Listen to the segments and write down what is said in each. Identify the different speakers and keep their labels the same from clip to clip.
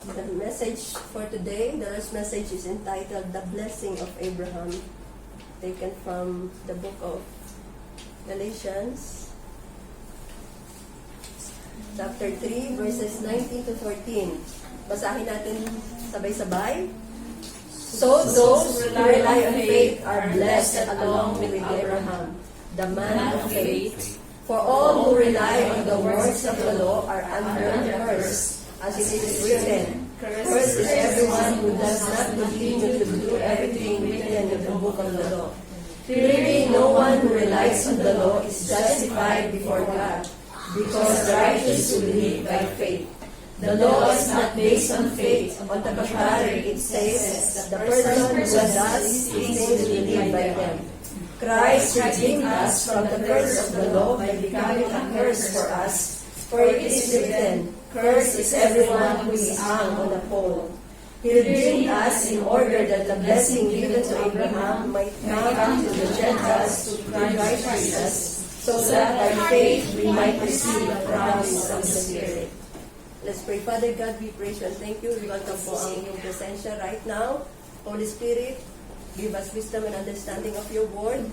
Speaker 1: The message for today, the last message is entitled The Blessing of Abraham, taken from the book of Galatians, chapter 3, verses 19 to 14. Basahin natin sabay-sabay. So those who rely on faith are blessed along with Abraham, the man of faith. For all who rely on the works of the law are under curse. As it is written, cursed is everyone who does not continue to do everything written in the book of the law. Clearly, no one who relies on the law is justified before God, because the righteous will live by faith. The law is not based on faith. On the contrary, it says that the person who does these things will live by them. Christ redeemed us from the curse of the law by becoming a curse for us. For it is written, cursed is everyone who is hung on a pole. He redeemed us in order that the blessing given to Abraham might come to the Gentiles through Christ Jesus, so that by faith we might receive the promise of the Spirit. Let's pray. Father God, we praise you and thank you. We welcome po ang iyong presensya right now. Holy Spirit, give us wisdom and understanding of your word.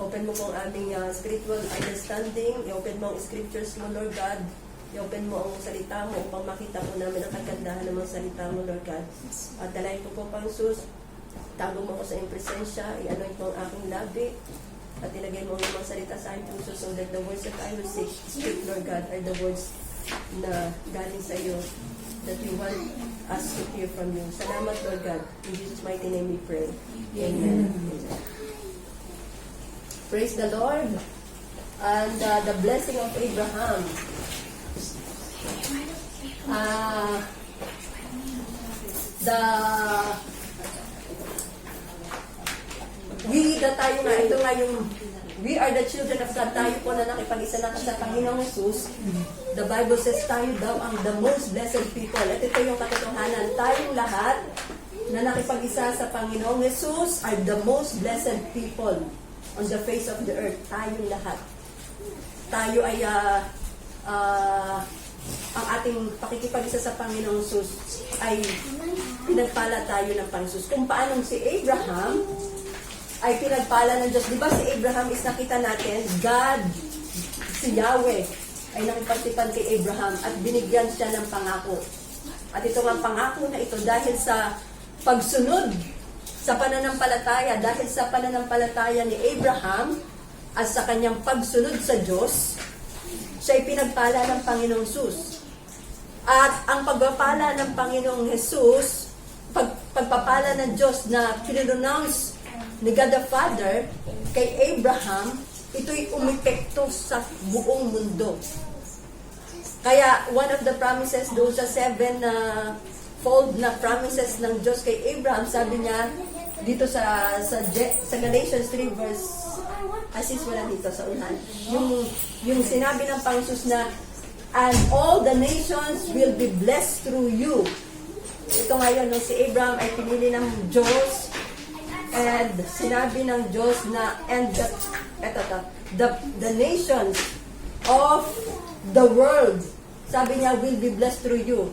Speaker 1: Open mo pong aming spiritual understanding. I-open mo ang scriptures mo, Lord God. I-open mo ang salita mo upang makita po namin ang kagandahan ng mga salita mo, Lord God. At dalayan ko po, Pangsus, tago mo ko sa iyong presensya. I-anoint mo ang aking labi. At ilagay mo ang mga salita sa aking puso so that the words that I will speak, Lord God, are the words na galing sa iyo that you want us to hear from you. Salamat, Lord God. In Jesus' mighty name we pray. Amen. Praise the Lord. And the blessing of Abraham. We are the children of God. Tayo po na nakipag-isa na sa Panginoong Jesus. The Bible says tayo daw ang the most blessed people. At ito yung katotohanan. Tayong lahat na nakipag-isa sa Panginoong Jesus are the most blessed people on the face of the earth. Tayong lahat. Tayo ay ang ating pakikipag-isa sa Panginoong Jesus ay pinagpala tayo ng Panginoon. Kung paano si Abraham ay pinagpala ng Diyos. Di ba si Abraham is nakita natin, God, si Yahweh, ay nakipagtipan kay Abraham at binigyan siya ng pangako. At ito ang pangako na ito dahil sa pagsunod sa pananampalataya, dahil sa pananampalataya ni Abraham at sa kanyang pagsunod sa Diyos, siya ay pinagpala ng Panginoong Jesus. At ang pagpapala ng Panginoong Jesus, pagpapala ng Diyos na pinronounce ni God the Father kay Abraham, ito'y umepekto sa buong mundo. Kaya one of the promises, doon sa 7-fold na promises ng Diyos kay Abraham, sabi niya dito sa Galatians 3 verse assist wala dito sa unahan. Yung sinabi ng Panginoon na and all the nations will be blessed through you. Ito ngayon, nung si Abraham ay pinili ng Diyos, and sinabi ng Diyos na and the nations of the world, sabi niya, will be blessed through you.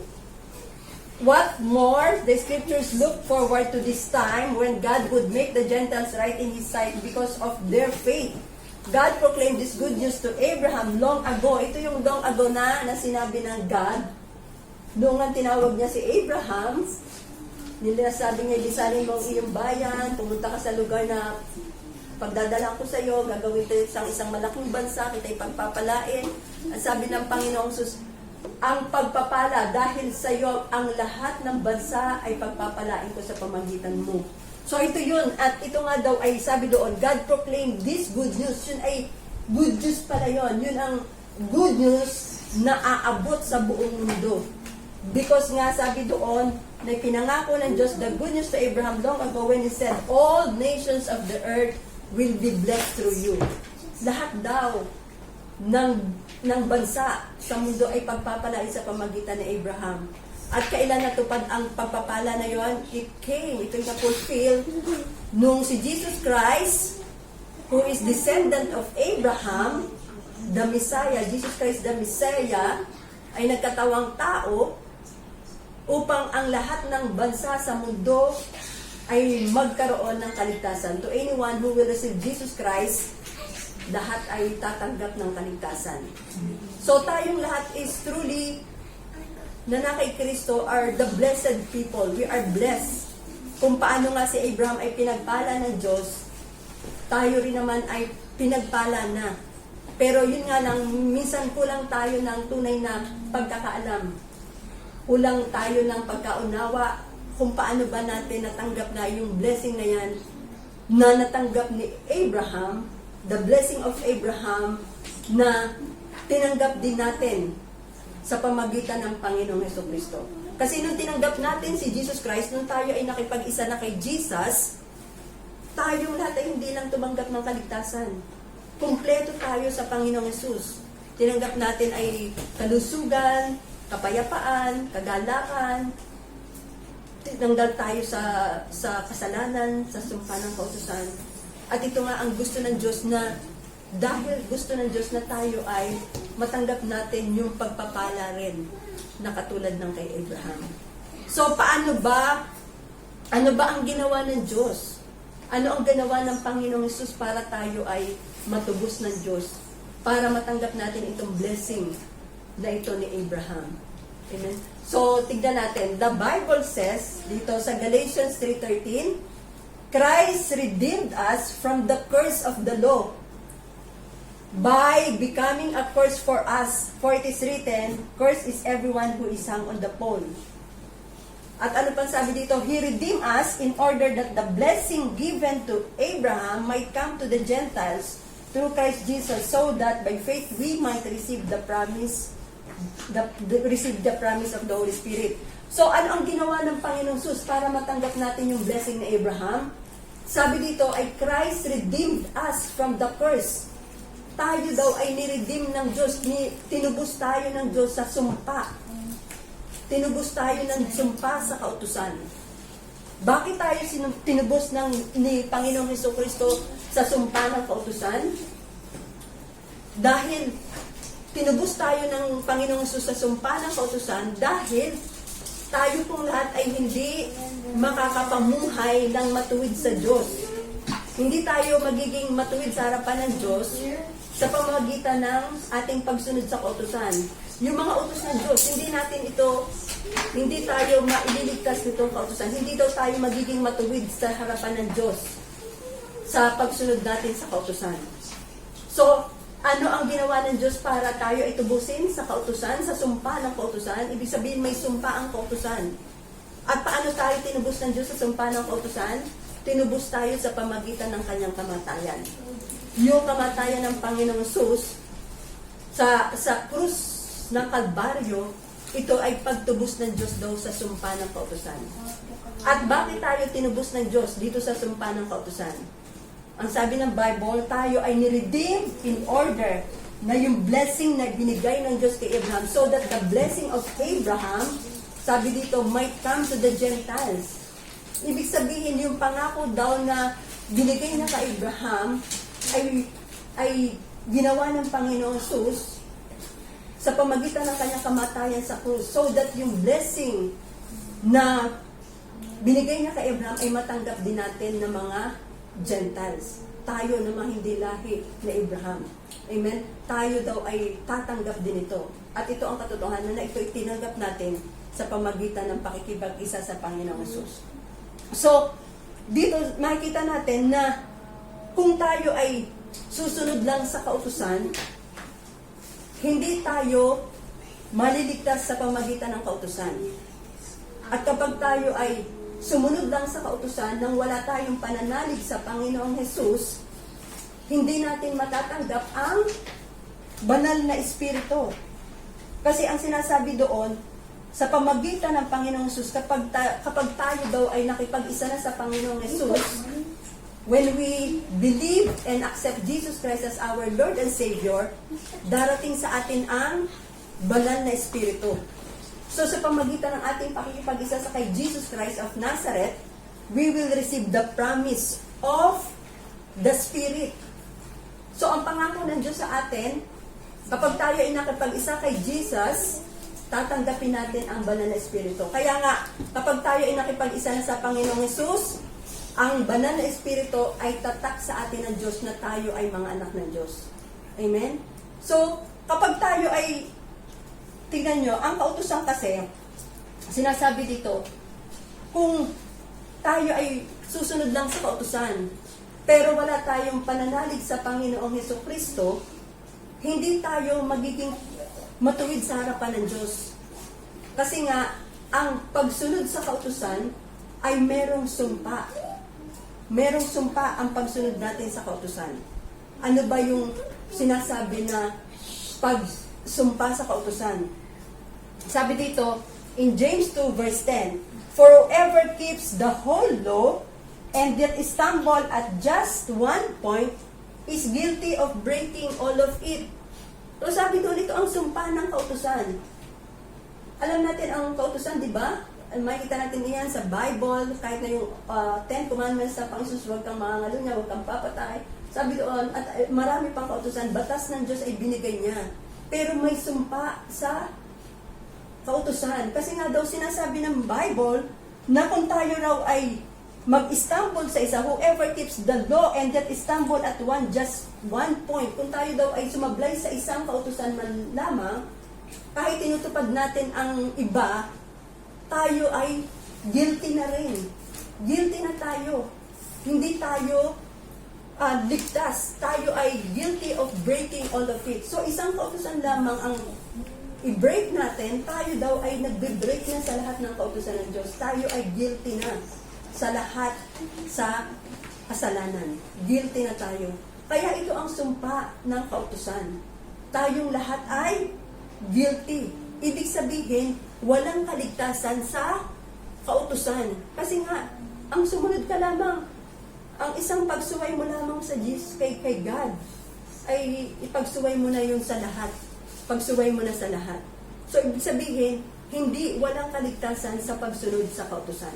Speaker 1: What more, the scriptures look forward to this time when God would make the Gentiles right in His sight because of their faith. God proclaimed this good news to Abraham long ago. Ito yung long ago na sinabi ng God. Noong ang tinawag niya si Abraham, sabi niya, lisanin mo ang iyong bayan, pumunta ka sa lugar na pagdadala ko sa iyo, gagawin ito isang malaking bansa, kita ipagpapalain. Ang sabi ng Panginoong Sus, ang pagpapala dahil sa iyo, ang lahat ng bansa ay pagpapalain ko sa pamagitan mo. So ito yun, at ito nga daw ay sabi doon, God proclaimed this good news. Yun ay good news pala yun. Yun ang good news na aabot sa buong mundo. Because nga sabi doon, na pinangako ng Diyos the good news to Abraham long ago when He said, all nations of the earth will be blessed through you. Lahat daw ng bansa sa mundo ay pagpapalain sa pamagitan ni Abraham. At kailan natupad ang pagpapala na yon? It came, ito'y na-fulfill nung si Jesus Christ, who is descendant of Abraham, the Messiah, Jesus Christ the Messiah, ay nagkatawang tao, upang ang lahat ng bansa sa mundo ay magkaroon ng kaligtasan. To anyone who will receive Jesus Christ, lahat ay tatanggap ng kaligtasan. So tayong lahat is truly na kay Kristo are the blessed people. We are blessed. Kung paano nga si Abraham ay pinagpala ng Diyos, tayo rin naman ay pinagpala na. Pero yun nga lang, minsan kulang tayo ng tunay na pagkakaalam. Kulang tayo ng pagkaunawa kung paano ba natin natanggap na yung blessing na yan na natanggap ni Abraham, the blessing of Abraham na tinanggap din natin sa pamagitan ng Panginoong Jesucristo. Kasi nung tinanggap natin si Jesus Christ, nung tayo ay nakipag-isa na kay Jesus, tayong lahat ay hindi lang tumanggap ng kaligtasan. Kumpleto tayo sa Panginoong Jesus. Tinanggap natin ay kalusugan, kapayapaan, kagalakan. Tinanggal tayo sa kasalanan, sa sumpa ng kautusan. At ito nga ang gusto ng Diyos na dahil gusto ng Diyos na tayo ay matanggap natin yung pagpapala rin na katulad ng kay Abraham. So paano ba? Ano ba ang ginawa ng Diyos? Ano ang ginawa ng Panginoong Hesus para tayo ay matubos ng Diyos? Para matanggap natin itong blessing na ito ni Abraham. Amen? So, tignan natin. The Bible says, dito sa Galatians 3:13, Christ redeemed us from the curse of the law by becoming a curse for us. For it is written, cursed is everyone who is hung on the pole. At ano pang sabi dito? He redeemed us in order that the blessing given to Abraham might come to the Gentiles through Christ Jesus, so that by faith we might receive the promise of the Holy Spirit. So, ano ang ginawa ng Panginoong Sus para matanggap natin yung blessing ni Abraham? Sabi dito ay Christ redeemed us from the curse. Tayo daw ay niredeem ng Diyos, tinubos tayo ng Diyos sa sumpa. Tinubos tayo ng sumpa sa kautusan. Bakit tayo tinubos ni Panginoong Jesucristo sa sumpa ng kautusan? Dahil tinubos tayo ng Panginoong Jesus sa sumpa ng kautusan dahil tayo pong lahat ay hindi makakapamuhay ng matuwid sa Diyos. Hindi tayo magiging matuwid sa harapan ng Diyos sa pamamagitan ng ating pagsunod sa kautusan. Yung mga utos ng Diyos, hindi tayo maililigtas nitong kautusan. Hindi daw tayo magiging matuwid sa harapan ng Diyos sa pagsunod natin sa kautusan. So, ano ang ginawa ng Diyos para tayo ay tubusin sa kautusan, sa sumpa ng kautusan? Ibig sabihin may sumpa ang kautusan. At paano tayo tinubos ng Diyos sa sumpa ng kautusan? Tinubos tayo sa pamagitan ng kanyang kamatayan. Yung kamatayan ng Panginoong Sus sa krus ng Kalbaryo, ito ay pagtubos ng Diyos daw sa sumpa ng kautusan. At bakit tayo tinubos ng Diyos dito sa sumpa ng kautusan? Ang sabi ng Bible, tayo ay niredeem in order na yung blessing na binigay ng Diyos kay Abraham, so that the blessing of Abraham, sabi dito, might come to the Gentiles. Ibig sabihin, yung pangako daw na binigay na kay Abraham ay ginawa ng Panginoong Sus sa pamagitan ng kanyang kamatayan sa krus, so that yung blessing na binigay niya kay Abraham ay matanggap din natin ng mga Gentiles. Tayo na mga hindi lahi na Abraham. Amen? Tayo daw ay tatanggap din ito. At ito ang katotohanan na ito itinanggap natin sa pamagitan ng pakikipag-isa sa Panginoong Hesus. So, dito makikita natin na kung tayo ay susunod lang sa kautusan, hindi tayo maliligtas sa pamagitan ng kautusan. At kapag tayo ay sumunod lang sa kautusan nang wala tayong pananalig sa Panginoong Hesus, hindi natin matatanggap ang banal na Espiritu. Kasi ang sinasabi doon, sa pamagitan ng Panginoong Hesus, kapag tayo daw ay nakipag-isa na sa Panginoong Hesus, when we believe and accept Jesus Christ as our Lord and Savior, darating sa atin ang banal na Espiritu. So sa pamagitan ng ating pakikipag-isa sa kay Jesus Christ of Nazareth, we will receive the promise of the Spirit. So ang pangako ng Diyos sa atin, kapag tayo ay nakipag-isa kay Jesus, tatanggapin natin ang banal na Espiritu. Kaya nga, kapag tayo ay nakipag-isa na sa Panginoong Hesus, ang banal na Espiritu ay tatak sa atin ng Diyos na tayo ay mga anak ng Diyos. Amen? So, kapag tayo ay, tingnan nyo, ang kautusan kasi, sinasabi dito, kung tayo ay susunod lang sa kautusan, pero wala tayong pananalig sa Panginoong Hesukristo, hindi tayo magiging matuwid sa harapan ng Diyos. Kasi nga, ang pagsunod sa kautusan ay merong sumpa. Merong sumpa ang pagsunod natin sa kautusan. Ano ba yung sinasabi na pagsumpa sa kautusan? Sabi dito, in James 2 verse 10, for whoever keeps the whole law and yet stumble at just one point is guilty of breaking all of it. So sabi doon, ito ang sumpa ng kautusan. Alam natin ang kautusan, di ba? Makikita natin yan sa Bible, kahit na yung 10 commandments sa Panginoon, huwag kang mangangalunya, huwag kang papatay. Sabi doon, at marami pang kautusan, batas ng Diyos ay binigay niya. Pero may sumpa sa kautusan. Kasi nga daw sinasabi ng Bible na kung tayo raw ay mag-stumble sa isa, whoever keeps the law and that stumble at just one point, kung tayo daw ay sumablay sa isang kautusan man lamang, kahit tinutupad natin ang iba, tayo ay guilty na rin. Guilty na tayo. Hindi tayo ligtas. Tayo ay guilty of breaking all of it. So, isang kautusan lamang ang i-break natin, tayo daw ay nagbe-break na sa lahat ng kautusan ng Diyos. Tayo ay guilty na sa lahat sa kasalanan. Guilty na tayo. Kaya ito ang sumpa ng kautusan. Tayong lahat ay guilty. Ibig sabihin, walang kaligtasan sa kautusan. Kasi nga, ang sumunod ka lamang, ang isang pagsuway mo lamang sa Jesus kay God, ay ipagsuway mo na yun sa lahat. Pagsuway mo na sa lahat. So, ibig sabihin, walang kaligtasan sa pagsunod sa kautusan.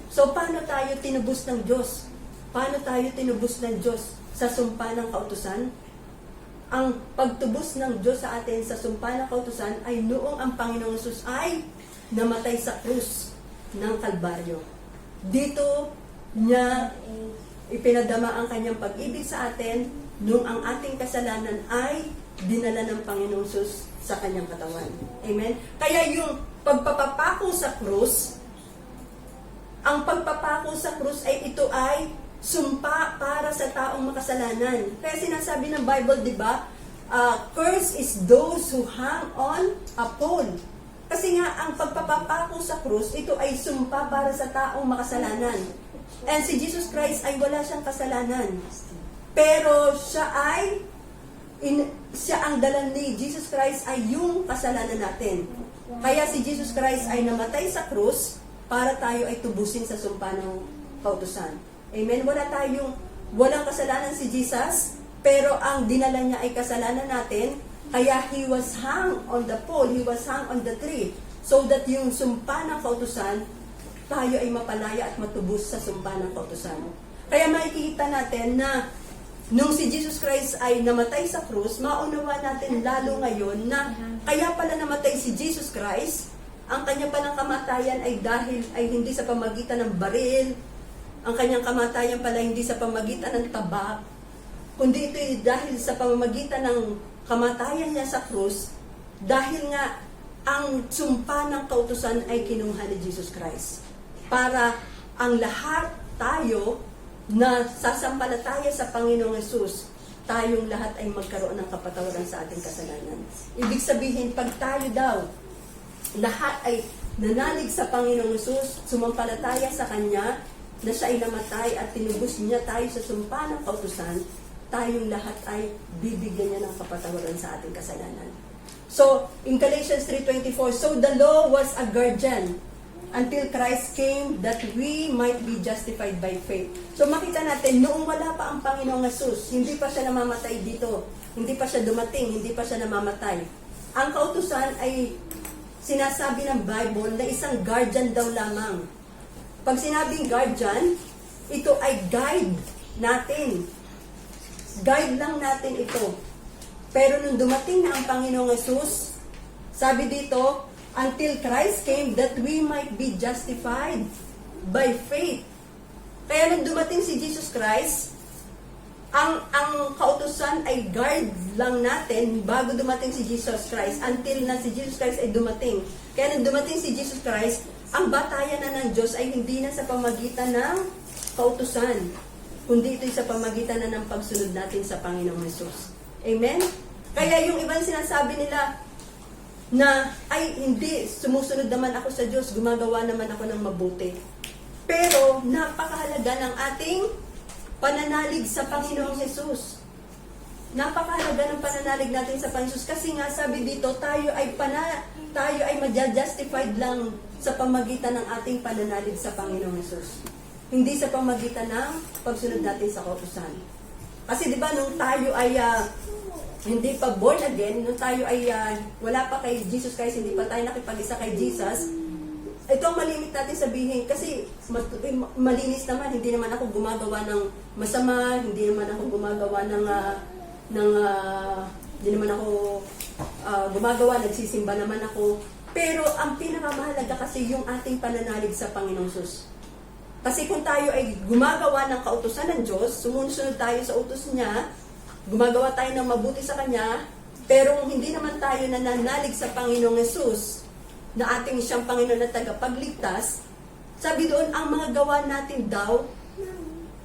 Speaker 1: So, paano tayo tinubos ng Diyos? Paano tayo tinubos ng Diyos sa sumpa ng kautusan? Ang pagtubos ng Diyos sa atin sa sumpa ng kautusan ay noong ang Panginoong Hesus ay namatay sa krus ng Kalbaryo. Dito niya ipinadama ang kanyang pag-ibig sa atin noong ang ating kasalanan ay dinala ng Panginoong Hesus sa kanyang katawan. Amen? Kaya yung pagpapapako sa krus, ang pagpapako sa krus ay ito ay sumpa para sa taong makasalanan. Kaya sinasabi ng Bible, di ba? Curse is those who hang on a pole. Kasi nga, ang pagpapapako sa krus, ito ay sumpa para sa taong makasalanan. And si Jesus Christ ay wala siyang kasalanan. Pero siya ang dala ni Jesus Christ ay yung kasalanan natin. Kaya si Jesus Christ ay namatay sa krus para tayo ay tubusin sa sumpa ng kautusan. Amen? Walang kasalanan si Jesus, pero ang dinala niya ay kasalanan natin, kaya He was hung on the pole, He was hung on the tree, so that yung sumpa ng kautusan, tayo ay mapalaya at matubos sa sumpa ng kautusan. Kaya makikita natin na nung si Jesus Christ ay namatay sa krus, maunawa natin lalo ngayon na kaya pala namatay si Jesus Christ, ang kanya palang kamatayan ay hindi sa pamagitan ng baril, ang kanyang kamatayan pala hindi sa pamagitan ng tabak, kundi ito ay dahil sa pamamagitan ng kamatayan niya sa krus, dahil nga ang sumpa ng kautusan ay kinuha ni Jesus Christ. Para ang lahat tayo na sasampalataya sa Panginoong Hesus, tayong lahat ay magkaroon ng kapatawaran sa ating kasalanan. Ibig sabihin, pag tayo daw, lahat ay nanalig sa Panginoong Hesus, sumampalataya sa Kanya, na siya ay namatay at tinubos niya tayo sa sumpa ng kautusan, tayong lahat ay bibigyan niya ng kapatawaran sa ating kasalanan. So, in Galatians 3:24, so the law was a guardian until Christ came that we might be justified by faith. So, makita natin, noong wala pa ang Panginoong Hesus, hindi pa siya namamatay dito, hindi pa siya dumating, hindi pa siya namamatay. Ang kautusan ay sinasabi ng Bible na isang guardian daw lamang. Pag sinabing guardian, ito ay guide natin. Guide lang natin ito. Pero nung dumating na ang Panginoong Hesus, sabi dito, until Christ came that we might be justified by faith. Kaya nung dumating si Jesus Christ, ang kautusan ay guard lang natin bago dumating si Jesus Christ, until na si Jesus Christ ay dumating. Kaya nung dumating si Jesus Christ, ang batayan na ng Diyos ay hindi na sa pamagitan ng kautusan, kundi ito'y sa pamagitan na ng pagsunod natin sa Panginoong Hesus. Amen? Kaya yung ibang sinasabi nila na, ay hindi, sumusunod naman ako sa Diyos, gumagawa naman ako ng mabuti. Pero napakahalaga ng ating pananalig sa Panginoong Hesus. Napakahalaga ng pananalig natin sa Panginoong Hesus kasi nga sabi dito, tayo ay maja-justified lang sa pamagitan ng ating pananalig sa Panginoong Hesus. Hindi sa pamagitan ng pagsunod natin sa kautusan. Kasi di ba nung tayo ay hindi pa born again, nung tayo ay wala pa kay Jesus Christ, hindi pa tayo nakipag-isa kay Jesus, ito ang malimit natin sabihin kasi malinis naman, hindi naman ako gumagawa ng masama, hindi naman ako gumagawa hindi naman ako gumagawa, nagsisimba naman ako. Pero ang pinakamahalaga kasi yung ating pananalig sa Panginoong Hesus. Kasi kung tayo ay gumagawa ng kautusan ng Diyos, sumusunod tayo sa utos niya, gumagawa tayo ng mabuti sa Kanya, pero hindi naman tayo nananalig sa Panginoong Hesus, na ating siyang Panginoon na tagapagligtas, sabi doon, ang mga gawa natin daw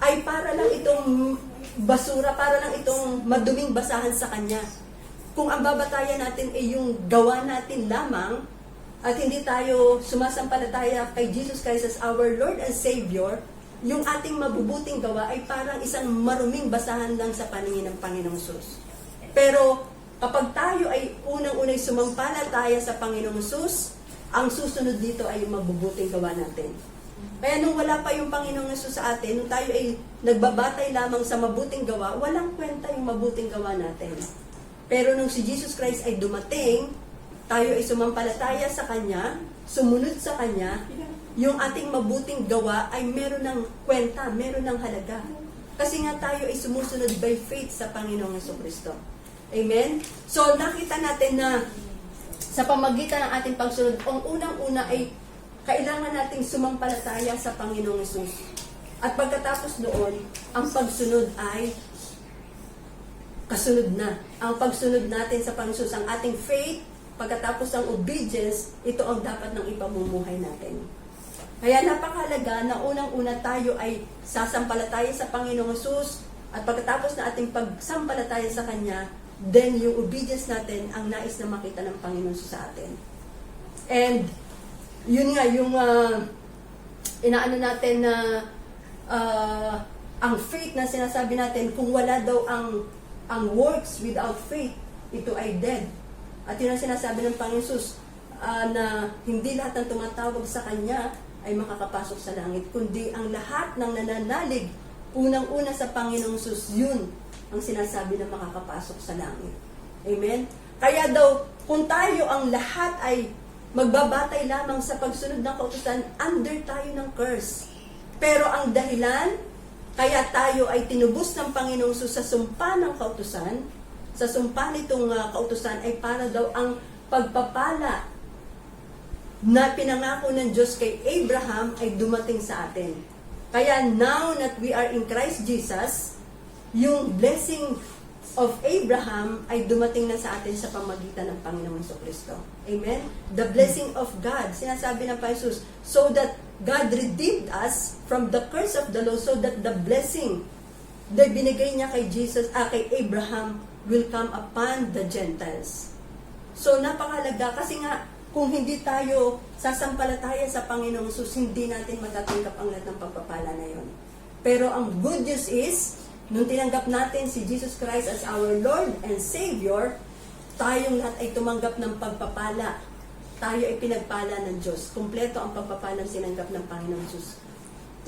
Speaker 1: ay para lang itong basura, para lang itong maduming basahan sa Kanya. Kung ang babatayan natin ay yung gawa natin lamang, at hindi tayo sumasampalataya kay Jesus Christ as our Lord and Savior, yung ating mabubuting gawa ay parang isang maruming basahan lang sa paningin ng Panginoong Hesus. Pero kapag tayo ay unang-unay sumampalataya sa Panginoong Hesus, ang susunod dito ay yung mabubuting gawa natin. Kaya nung wala pa yung Panginoong Hesus sa atin, nung tayo ay nagbabatay lamang sa mabuting gawa, walang kwenta yung mabuting gawa natin. Pero nung si Jesus Christ ay dumating, tayo ay sumampalataya sa Kanya, sumunod sa Kanya, yung ating mabuting gawa ay meron ng kwenta, meron ng halaga. Kasi nga tayo ay sumusunod by faith sa Panginoong Jesucristo. Amen? So nakita natin na sa pamagitan ng ating pagsunod, ang unang-una ay kailangan nating sumampalataya sa Panginoong Hesus. At pagkatapos noon, ang pagsunod ay kasunod na. Ang pagsunod natin sa Panginoong Hesus, ang ating faith, pagkatapos ng obedience, ito ang dapat ng ipamumuhay natin. Kaya napakahalaga na unang-una tayo ay sasampalataya sa Panginoong Hesus, at pagkatapos na ating pagsampalataya sa Kanya, then yung obedience natin ang nais na makita ng Panginoon sa atin. And yun nga, yung inaano natin na ang faith na sinasabi natin, kung wala daw ang works without faith, ito ay dead. At yun ang sinasabi ng Panginoon Hesus, na hindi lahat ng tumatawag sa Kanya ay makakapasok sa langit, kundi ang lahat ng nananalig unang-una sa Panginoong Hesus, yun ang sinasabi na makakapasok sa langit. Amen? Kaya daw, kung tayo ang lahat ay magbabatay lamang sa pagsunod ng kautusan, under tayo ng curse. Pero ang dahilan, kaya tayo ay tinubos ng Panginoong Hesus sa sumpa ng kautusan, sa sumpa nitong kautusan ay para daw ang pagpapala na pinangako ng Diyos kay Abraham ay dumating sa atin. Kaya now that we are in Christ Jesus, yung blessing of Abraham ay dumating na sa atin sa pamagitan ng Panginoong Jesucristo. Amen? The blessing of God, sinasabi ng Panginoon Hesus, so that God redeemed us from the curse of the law, so that the blessing na binigay niya kay Jesus, kay Abraham, will come upon the Gentiles. So napakahalaga kasi nga kung hindi tayo sasampalataya sa Panginoong Hesus, hindi natin matatanggap ang lahat ng pagpapala na yon. Pero ang good news is, nung tinanggap natin si Jesus Christ as our Lord and Savior, tayong lahat ay tumanggap ng pagpapala. Tayo ay pinagpala ng Diyos. Kumpleto ang pagpapalang tinanggap ng Panginoong Hesus.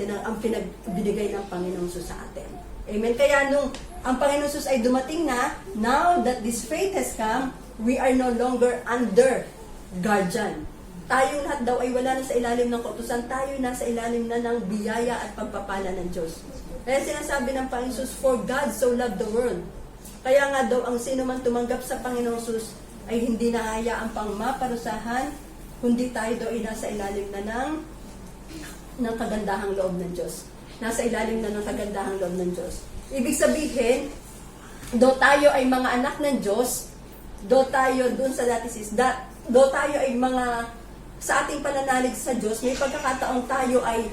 Speaker 1: Ang pinagbinigay ng Panginoong Hesus sa atin. Amen? Kaya nung ang Panginoong Hesus ay dumating na, now that this faith has come, we are no longer under guardian. Tayong lahat daw ay wala na sa ilalim ng kautusan, tayo nasa ilalim na ng biyaya at pagpapala ng Diyos. Kaya sinasabi ng Panginoon Hesus, for God so loved the world. Kaya nga daw ang sino man tumanggap sa Panginoong Hesus ay hindi nahayaang pang maparusahan, kundi tayo daw ay nasa ilalim na ng kagandahang loob ng Diyos. Nasa ilalim na ng kagandahang loob ng Diyos. Ibig sabihin, do tayo ay mga anak ng Diyos, do tayo dun sa do tayo ay mga, sa ating pananalig sa Diyos, may pagkakataong tayo ay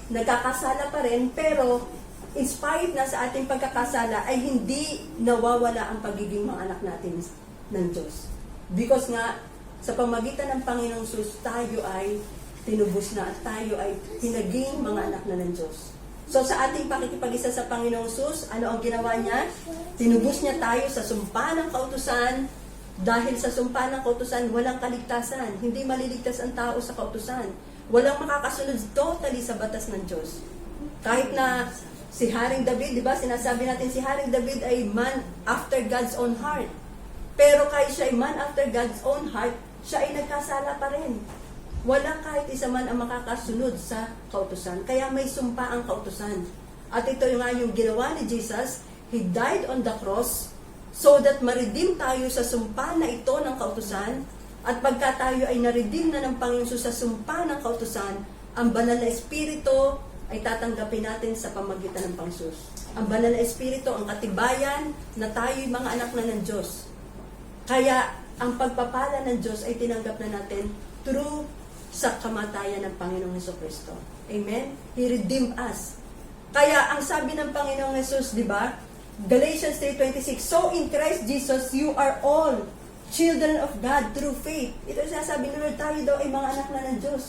Speaker 1: nagkakasala pa rin, pero in spite na sa ating pagkakasala, ay hindi nawawala ang pagiging mga anak natin ng Diyos. Because nga, sa pamagitan ng Panginoong Jesus, tayo ay tinubos na at tayo ay tinaging mga anak na ng Diyos. So sa ating pakikipag-isa sa Panginoong Jesus, ano ang ginawa niya? Tinubos niya tayo sa sumpa ng kautusan. Dahil sa sumpa ng kautusan, walang kaligtasan. Hindi maliligtas ang tao sa kautusan. Walang makakasunod totally sa batas ng Diyos. Kahit na si Haring David, di ba, sinasabi natin si Haring David ay man after God's own heart. Pero kahit siya ay man after God's own heart, siya ay nagkasala pa rin. Wala kahit isa man ang makakasunod sa kautusan. Kaya may sumpa ang kautusan. At ito nga yung ginawa ni Jesus. He died on the cross so that ma-redeem tayo sa sumpa na ito ng kautusan. At pagka tayo ay na-redeem na ng Panginoon sa sumpa ng kautusan, ang banal na Espiritu ay tatanggapin natin sa pamagitan ng Panginoon. Ang banal na Espiritu, ang katibayan na tayo'y mga anak na ng Diyos. Kaya ang pagpapala ng Diyos ay tinanggap na natin through sa kamatayan ng Panginoong Jesucristo. Amen? He redeemed us. Kaya ang sabi ng Panginoong Jesus, di ba? Galatians 3:26, so in Christ Jesus, you are all children of God through faith. Ito sinasabi ni Lord, tayo daw ay mga anak na ng Diyos.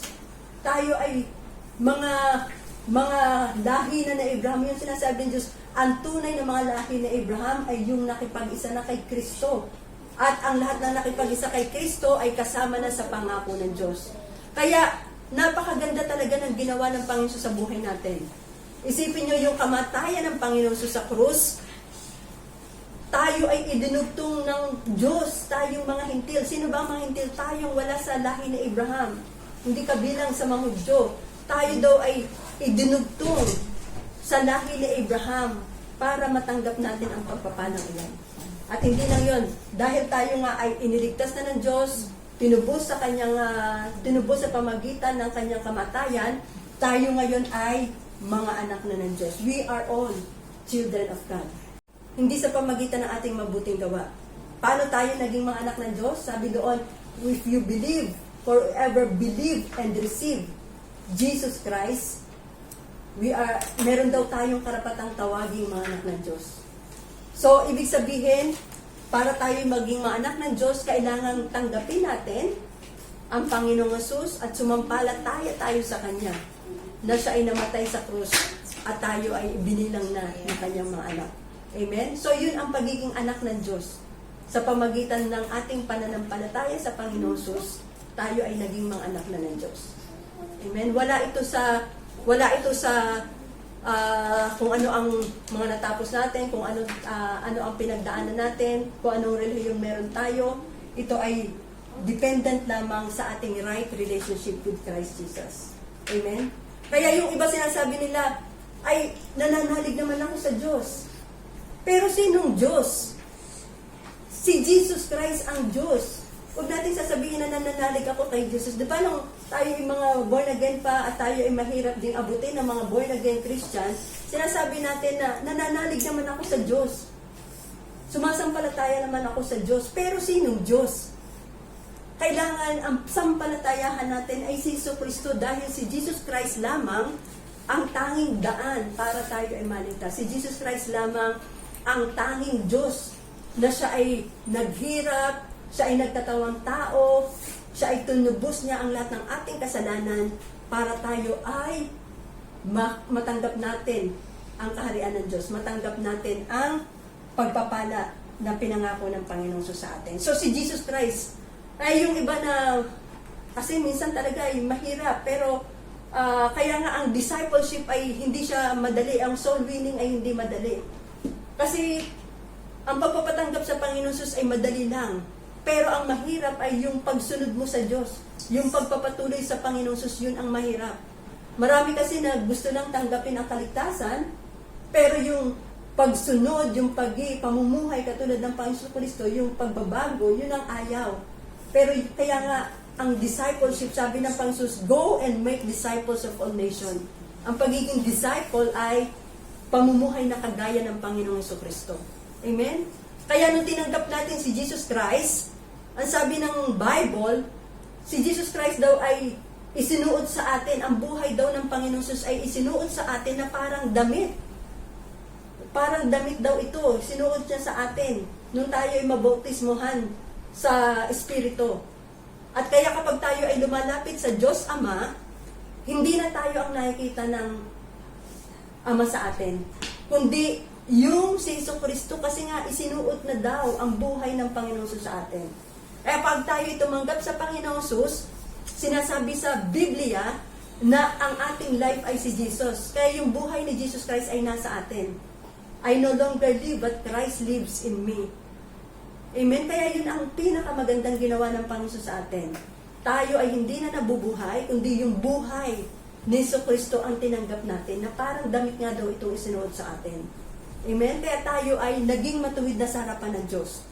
Speaker 1: Tayo ay mga lahi na Abraham. Yung sinasabi ng Diyos, ang tunay na mga lahi na Abraham ay yung nakipag-isa na kay Kristo. At ang lahat na nakipag-isa kay Kristo ay kasama na sa pangako ng Diyos. Kaya, napakaganda talaga ng ginawa ng Panginoon sa buhay natin. Isipin nyo yung kamatayan ng Panginoon sa krus, tayo ay idinugtong ng Diyos, tayong mga hintil. Sino ba ang mga hintil? Tayong wala sa lahi ni Abraham. Hindi kabilang sa mga Hudyo. Tayo daw ay idinugtong sa lahi ni Abraham para matanggap natin ang pagpapalang iyan. At hindi lang yun, dahil tayo nga ay iniligtas na ng Diyos, tinubos sa pamagitan ng kanyang kamatayan, tayo ngayon ay mga anak na ng Diyos. We are all children of God. Hindi sa pamagitan ng ating mabuting gawa. Paano tayo naging mga anak ng Diyos? Sabi doon, if you believe, forever believe and receive Jesus Christ, meron daw tayong karapatang tawaging mga anak ng Diyos. So, ibig sabihin, para tayo maging mga anak ng Diyos, kailangan tanggapin natin ang Panginoong Jesus at sumampalataya tayo sa Kanya na siya ay namatay sa krus at tayo ay binilang na ng Kanyang mga anak. Amen? So, yun ang pagiging anak ng Diyos. Sa pamagitan ng ating pananampalataya sa Panginoong Jesus, tayo ay naging mga anak na ng Diyos. Amen? Wala ito sa kung ano ang mga natapos natin, kung ano ang pinagdaanan natin, kung anong relihiyong meron tayo. Ito ay dependent lamang sa ating right relationship with Christ Jesus. Amen? Kaya yung iba sinasabi nila, ay nananalig naman ako sa Diyos. Pero sinong Diyos? Si Jesus Christ ang Diyos. Huwag natin sasabihin na nananalig ako kay Jesus. Di ba nung tayo yung mga born again pa at tayo ay mahirap ding abutin ng mga born again Christians, sinasabi natin na nananalig naman ako sa Diyos. Sumasampalataya naman ako sa Diyos. Pero sinong Diyos? Kailangan ang sampalatayahan natin ay si Jesucristo dahil si Jesus Christ lamang ang tanging daan para tayo ay maligtas. Si Jesus Christ lamang ang tanging Diyos na siya ay naghirap, siya ay nagtatawang tao, siya ay tinubos niya ang lahat ng ating kasalanan para tayo ay matanggap natin ang kaharian ng Diyos, matanggap natin ang pagpapala na pinangako ng Panginoong sa atin. So si Jesus Christ, ay yung iba na, kasi minsan talaga ay mahirap, pero kaya nga ang discipleship ay hindi siya madali, ang soul winning ay hindi madali. Kasi ang pagpapatanggap sa Panginoon Jesus ay madali lang. Pero ang mahirap ay yung pagsunod mo sa Diyos. Yung pagpapatuloy sa Panginoon Jesus, yun ang mahirap. Marami kasi na gusto nang tanggapin ang kaligtasan, pero yung pagsunod, yung pamumuhay katulad ng Panginoon Kristo, yung pagbabago, yun ang ayaw. Pero kaya nga, ang discipleship, sabi ng Panginoon, go and make disciples of all nations. Ang pagiging disciple ay pamumuhay na kagaya ng Panginoong Jesucristo. Amen? Kaya nung tinanggap natin si Jesus Christ, ang sabi ng Bible, si Jesus Christ daw ay isinuot sa atin, ang buhay daw ng Panginoong Jesus ay isinuot sa atin na parang damit. Parang damit daw ito, sinuot niya sa atin nung tayo ay mabautismohan sa Espiritu. At kaya kapag tayo ay lumalapit sa Diyos Ama, hindi na tayo ang nakikita ng Ama sa atin, kundi yung si Jesucristo, kasi nga isinuot na daw ang buhay ng Panginoon Jesus sa atin. Kaya pag tayo tumanggap sa Panginoong Jesus, sinasabi sa Biblia na ang ating life ay si Jesus. Kaya yung buhay ni Jesus Christ ay nasa atin. I no longer live, but Christ lives in me. Amen? Kaya yun ang pinakamagandang ginawa ng Panginoon sa atin. Tayo ay hindi na nabubuhay, kundi yung buhay ni Jesucristo ang tinanggap natin, na parang damit nga daw itong isinuot sa atin. Amen? Kaya tayo ay naging matuwid na sa harapan ng Diyos.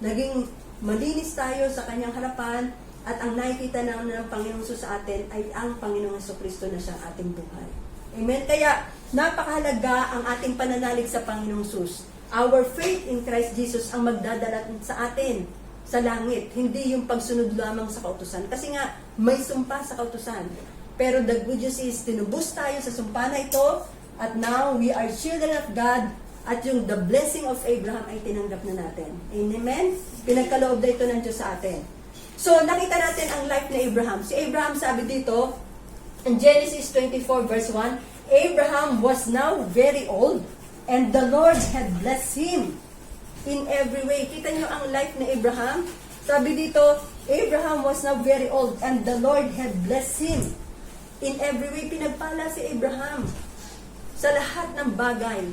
Speaker 1: Naging malinis tayo sa kanyang harapan, at ang nakikita ng Panginoon sa atin ay ang Panginoong Jesucristo na siyang ating buhay. Amen? Kaya napakahalaga ang ating pananalig sa Panginoong Jesus. Our faith in Christ Jesus ang magdadala sa atin sa langit, hindi yung pagsunod lamang sa kautusan. Kasi nga, may sumpa sa kautusan. Pero the good news is, tinubos tayo sa sumpa na ito, at now we are children of God, at yung the blessing of Abraham ay tinanggap na natin. Amen? Pinagkaloob na ito ng Diyos sa atin. So, nakita natin ang life ni Abraham. Si Abraham, sabi dito, in Genesis 24 verse 1, Abraham was now very old, and the Lord had blessed him in every way. Kita nyo ang life ni Abraham? Sabi dito, Abraham was now very old, and the Lord had blessed him in every way. Pinagpala si Abraham sa lahat ng bagay.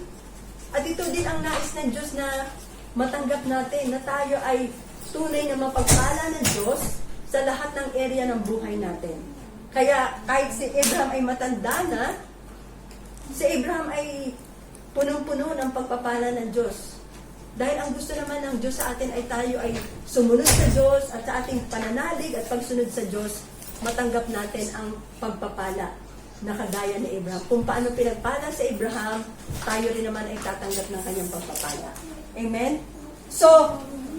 Speaker 1: At ito din ang nais ng Diyos na matanggap natin, na tayo ay tunay na mapagpala ng Diyos sa lahat ng area ng buhay natin. Kaya kahit si Abraham ay matanda na, si Abraham ay punong-puno ng pagpapala ng Diyos. Dahil ang gusto naman ng Diyos sa atin ay tayo ay sumunod sa Diyos, at sa ating pananalig at pagsunod sa Diyos, matanggap natin ang pagpapala na kagaya ni Abraham. Kung paano pinagpala si Abraham, tayo rin naman ay tatanggap ng kanyang pagpapala. Amen? So,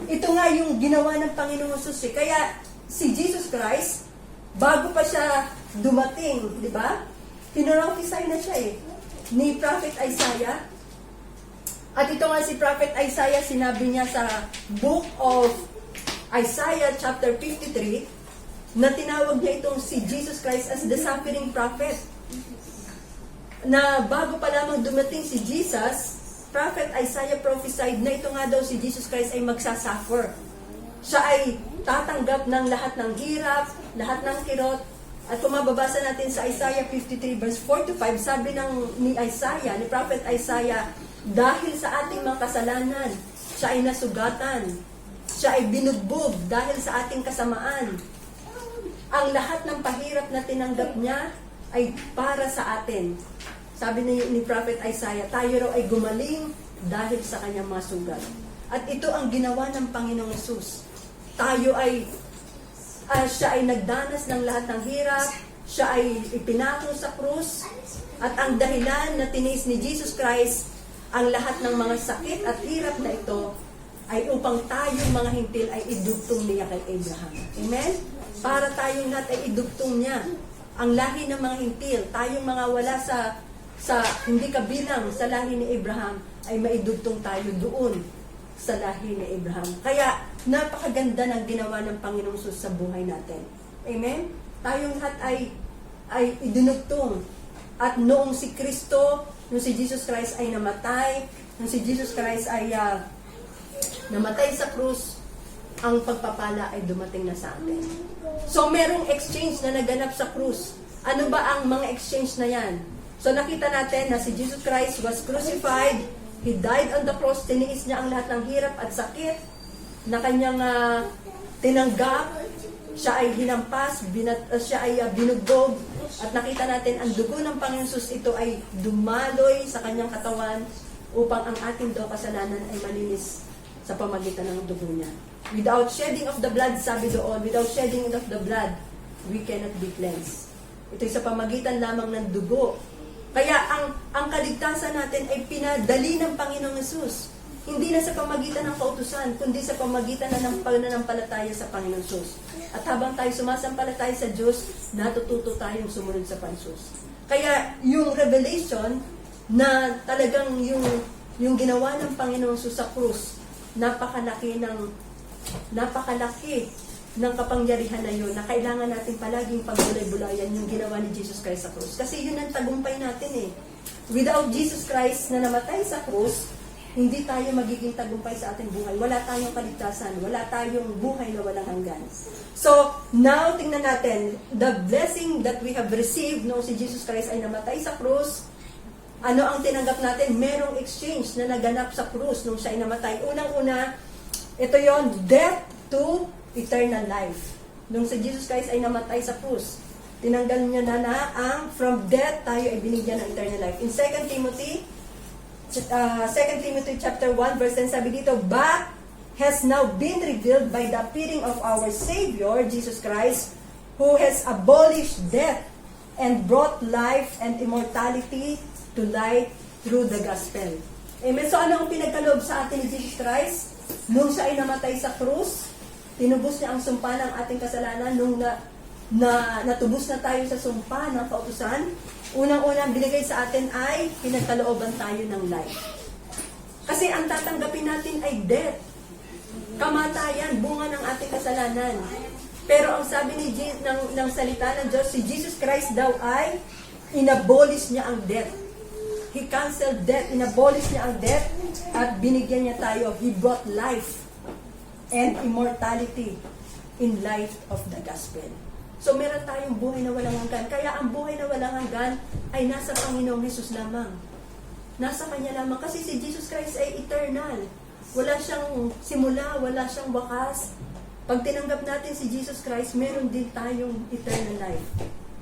Speaker 1: ito nga yung ginawa ng Panginoong Jesus. Kaya si Jesus Christ, bago pa siya dumating, di ba? Pinrophesy na siya ni Prophet Isaiah. At ito nga si Prophet Isaiah, sinabi niya sa book of Isaiah chapter 53, na tinawag niya itong si Jesus Christ as the suffering prophet. Na bago pa lamang dumating si Jesus, Prophet Isaiah prophesied na ito nga daw si Jesus Christ ay magsasuffer. Siya ay tatanggap ng lahat ng hirap, lahat ng kirot. At kung mababasa natin sa Isaiah 53 verse 4 to 5, sabi ni Prophet Isaiah, dahil sa ating mga kasalanan, siya ay nasugatan. Siya ay binugbog dahil sa ating kasamaan. Ang lahat ng pahirap na tinanggap niya ay para sa atin. Sabi ni Prophet Isaiah, tayo raw ay gumaling dahil sa kanyang mga sugat. At ito ang ginawa ng Panginoong Hesus. Tayo ay, siya ay nagdanas ng lahat ng hirap, siya ay ipinako sa krus, at ang dahilan na tinis ni Jesus Christ ang lahat ng mga sakit at hirap na ito ay upang tayong mga hintil ay idugtong niya kay Abraham. Amen? Para tayong lahat ay idugtong niya. Ang lahi ng mga hintil, tayong mga wala sa hindi kabilang sa lahi ni Abraham, ay maidugtong tayo doon sa lahi ni Abraham. Kaya napakaganda ng ginawa ng Panginoong Jesus sa buhay natin. Amen? Tayong lahat ay idinugtong. At noong si Kristo, noong si Jesus Christ ay namatay, noong si Jesus Christ ay namatay sa krus, ang pagpapala ay dumating na sa atin. So merong exchange na naganap sa krus. Ano ba ang mga exchange na yan? So nakita natin na si Jesus Christ was crucified, He died on the cross, tiniis niya ang lahat ng hirap at sakit na kanyang tinanggap. Siya ay hinampas, siya ay binugbog, at nakita natin ang dugo ng Panginoon Jesus, ito ay dumaloy sa kanyang katawan upang ang ating daw kasalanan ay malinis sa pamagitan ng dugo niya. Without shedding of the blood, sabi doon, without shedding of the blood, we cannot be cleansed. Ito'y sa pamagitan lamang ng dugo. Kaya ang kaligtasan natin ay pinadali ng Panginoong Hesus. Hindi na sa pamagitan ng kautusan, kundi sa pamagitan na ng pananampalataya sa Panginoong Hesus. At habang tayo sumasampalataya sa Diyos, natututo tayong sumunod sa Pansus. Kaya yung revelation na talagang yung ginawa ng Panginoong Hesus sa krus, napakalaki ng kapangyarihan na yun, na kailangan natin palaging pagbulay-bulayan yung ginawa ni Jesus Christ sa krus. Kasi yun ang tagumpay natin eh. Without Jesus Christ na namatay sa krus, hindi tayo magiging tagumpay sa ating buhay. Wala tayong kaligtasan. Wala tayong buhay na walang hanggan. So, now, tingnan natin, the blessing that we have received noong si Jesus Christ ay namatay sa krus. Ano ang tinanggap natin? Merong exchange na naganap sa krus nung siya ay namatay. Unang-una, ito yon, death to eternal life. Nung si Jesus Christ ay namatay sa krus, tinanggal niya na ang from death tayo ay binigyan ng eternal life. In 2 Timothy chapter 1 verse 10, sabi dito, but has now been revealed by the appearing of our Savior, Jesus Christ, who has abolished death and brought life and immortality to light through the gospel. Amen. So ano ang pinagkaloob sa atin ni Jesus Christ? Nung siya ay namatay sa krus, tinubos niya ang sumpa ng ating kasalanan. Nung natubos na tayo sa sumpa ng kautusan, unang-unang binigay sa atin ay pinagkalooban tayo ng life. Kasi ang tatanggapin natin ay death, kamatayan, bunga ng ating kasalanan. Pero ang sabi ng salita ng Diyos, si Jesus Christ daw ay inabolish niya ang death. He canceled death, inabolish niya ang death, at binigyan niya tayo. He brought life and immortality in light of the gospel. So meron tayong buhay na walang hanggan. Kaya ang buhay na walang hanggan ay nasa Panginoong Hesus lamang. Nasa Kanya lamang. Kasi si Jesus Christ ay eternal. Wala siyang simula, wala siyang wakas. Pag tinanggap natin si Jesus Christ, meron din tayong eternal life.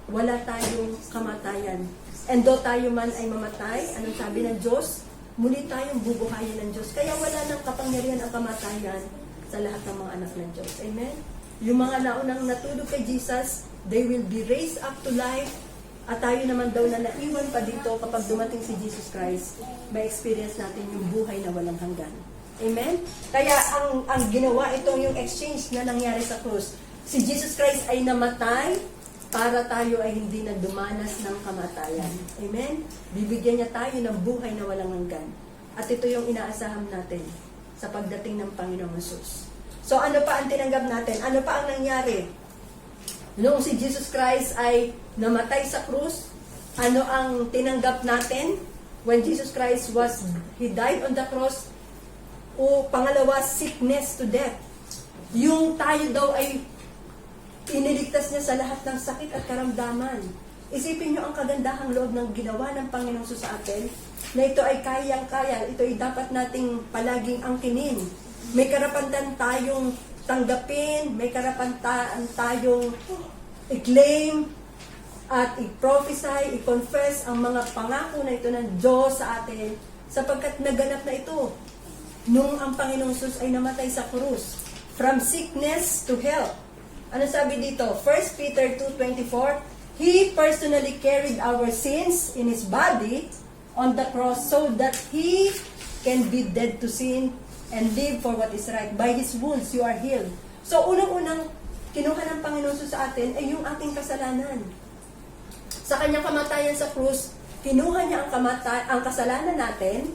Speaker 1: Wala tayong kamatayan. And though tayo man ay mamatay, anong sabi ng Diyos? Muli tayong bubuhayin ng Diyos. Kaya wala nang kapangyarihan ang kamatayan sa lahat ng mga anak ng Diyos. Amen? Yung mga naunang natulog kay Jesus, they will be raised up to life. At tayo naman daw na naiwan pa dito kapag dumating si Jesus Christ, may experience natin yung buhay na walang hanggan. Amen? Kaya ang ginawa itong yung exchange na nangyari sa krus. Si Jesus Christ ay namatay para tayo ay hindi na dumanas ng kamatayan. Amen? Bibigyan niya tayo ng buhay na walang hanggan. At ito yung inaasahan natin sa pagdating ng Panginoong Hesus. So ano pa ang tinanggap natin? Ano pa ang nangyari? Noong si Jesus Christ ay namatay sa krus, ano ang tinanggap natin? When Jesus Christ He died on the cross, pangalawa, sickness to death. Yung tayo daw ay iniligtas niya sa lahat ng sakit at karamdaman. Isipin niyo ang kagandahang loob ng ginawa ng Panginoong Hesus sa atin, na ito ay kayang-kaya, ito ay dapat nating palaging angkinin. May karapatan tayong tanggapin, may karapatan tayong i-claim at i-prophesy, i-confess ang mga pangako na ito ng Diyos sa atin, sapagkat naganap na ito nung ang Panginoong Hesus ay namatay sa krus. From sickness to health. Ano sabi dito? 1 Peter 2:24, He personally carried our sins in His body on the cross so that He can be dead to sin and live for what is right. By His wounds, you are healed. So, unang-unang kinuha ng Panginoon sa atin ay yung ating kasalanan. Sa Kanyang kamatayan sa krus, kinuha niya ang kasalanan natin,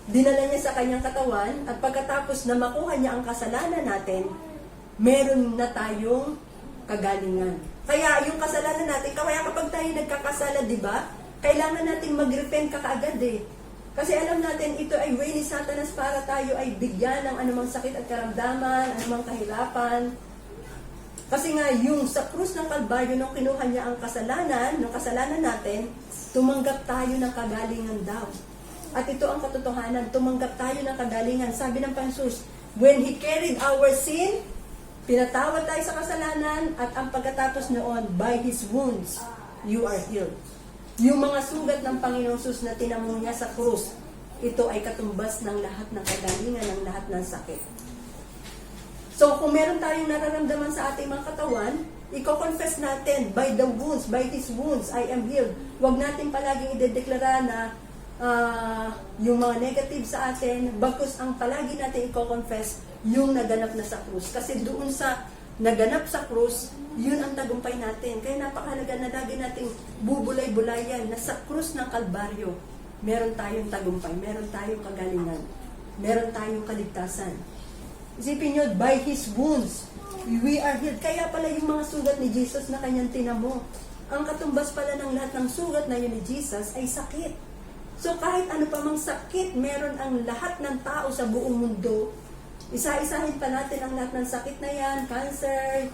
Speaker 1: dinala niya sa Kanyang katawan, at pagkatapos na makuha niya ang kasalanan natin, meron na tayong kagalingan. Kaya yung kasalanan natin, kaya kapag tayo nagkakasala, di ba? Kailangan natin mag-repent kaagad eh. Kasi alam natin, ito ay way ni Satanas para tayo ay bigyan ng anumang sakit at karamdaman, anumang kahirapan. Kasi nga, yung sa krus ng Kalbaryo, nung kinuha niya ang kasalanan, nung kasalanan natin, tumanggap tayo ng kagalingan daw. At ito ang katotohanan, tumanggap tayo ng kagalingan. Sabi ng Pansus, when He carried our sin, pinatawad tayo sa kasalanan, at ang pagkatapos noon, by His wounds, you are healed. Yung mga sugat ng Panginoong Hesus na tinamo niya sa krus, ito ay katumbas ng lahat ng kagalingan, ng lahat ng sakit. So, kung meron tayong nararamdaman sa ating mga katawan, i-confess natin, by the wounds, by His wounds, I am healed. Huwag natin palaging idedeklara na yung mga negative sa atin, bagkus ang palagi natin i-confess yung naganap na sa krus. Kasi doon sa naganap sa krus, yun ang tagumpay natin. Kaya napakahalaga na lagi nating bubulay-bulayan na sa krus ng Kalbaryo, meron tayong tagumpay, meron tayong kagalingan, meron tayong kaligtasan. Isipin nyo, by His wounds, we are healed. Kaya pala yung mga sugat ni Jesus na kanyang tinamo, ang katumbas pala ng lahat ng sugat na yun ni Jesus ay sakit. So kahit ano pa mang sakit, meron ang lahat ng tao sa buong mundo, isa-isahin pa natin ang lahat ng sakit na yan, cancer,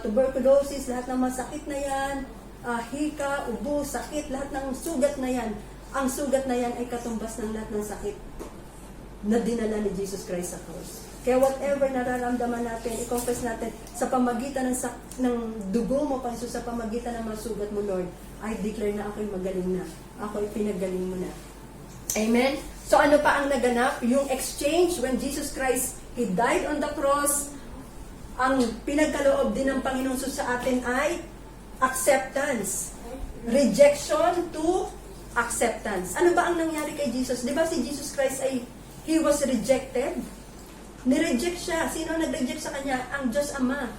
Speaker 1: tuberculosis, lahat ng mga sakit na yan, hika, ubo, sakit, lahat ng sugat na yan. Ang sugat na yan ay katumbas ng lahat ng sakit na dinala ni Jesus Christ sa cross. Kaya whatever nararamdaman natin, i-confess natin sa pamagitan ng dugo mo, Panginoon, sa pamagitan ng mga sugat mo, Lord, I declare na ako'y magaling na. Ako'y pinagaling mo na. Amen? So ano pa ang naganap? Yung exchange when Jesus Christ, He died on the cross, ang pinagkaloob din ng Panginoon sa atin ay acceptance. Rejection to acceptance. Ano ba ang nangyari kay Jesus? Di ba si Jesus Christ ay, He was rejected? Nireject siya. Sino nag-reject sa Kanya? Ang Diyos Ama.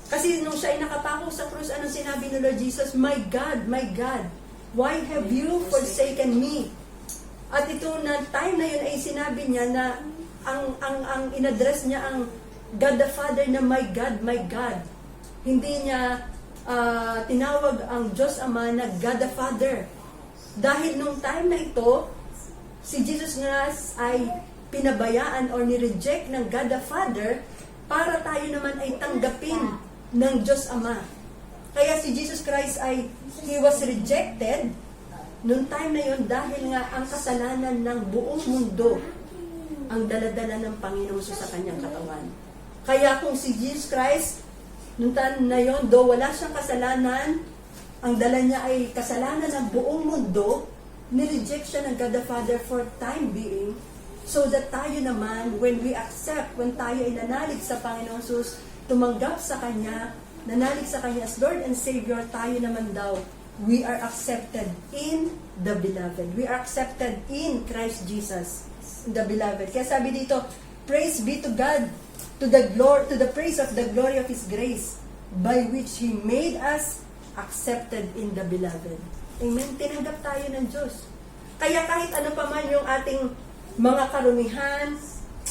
Speaker 1: Kasi nung siya ay nakapako sa krus, anong sinabi ni Lord Jesus? My God, why have you forsaken me? At ito na time na yun ay sinabi niya na ang in-address niya ang God the Father na my God. Hindi niya tinawag ang Diyos Ama na God the Father. Dahil nung time na ito, si Jesus nga ay pinabayaan or ni-reject ng God the Father para tayo naman ay tanggapin ng Diyos Ama. Kaya si Jesus Christ ay, He was rejected noong time na yun dahil nga ang kasalanan ng buong mundo ang daladala ng Panginoon sa kanyang katawan. Kaya kung si Jesus Christ, noong time na yun, though wala siyang kasalanan, ang dala niya ay kasalanan ng buong mundo, ni-reject siya ng God the Father for time being, so that tayo naman, when we accept, when tayo ay nanalig sa Panginoon Jesus, tumanggap sa Kanya, nanalig sa Kanya as Lord and Savior, tayo naman daw, we are accepted in the Beloved. We are accepted in Christ Jesus, the Beloved. Kaya sabi dito, praise be to God, to the praise of the glory of His grace, by which He made us accepted in the Beloved. Amen? Tinanggap tayo ng Diyos. Kaya kahit ano pa man yung ating mga karumihan,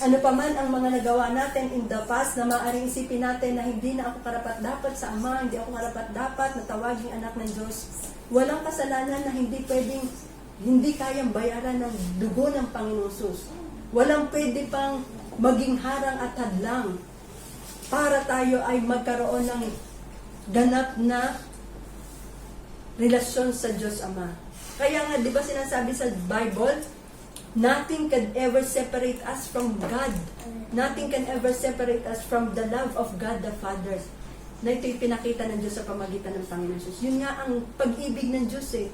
Speaker 1: ano pa man ang mga nagawa natin in the past na maaaring isipin natin na hindi na ako karapat-dapat sa Ama, hindi ako karapat-dapat na tawaging anak ng Diyos. Walang kasalanan na hindi kayang bayaran ng dugo ng Panginoon Jesus. Walang pwede pang maging harang at hadlang para tayo ay magkaroon ng ganap na relasyon sa Diyos Ama. Kaya nga, di ba sinasabi sa Bible, nothing can ever separate us from God. Nothing can ever separate us from the love of God the Father. Na ito'y pinakita ng Diyos sa pamagitan ng Panginoon Jesus. Yun nga ang pag-ibig ng Diyos eh.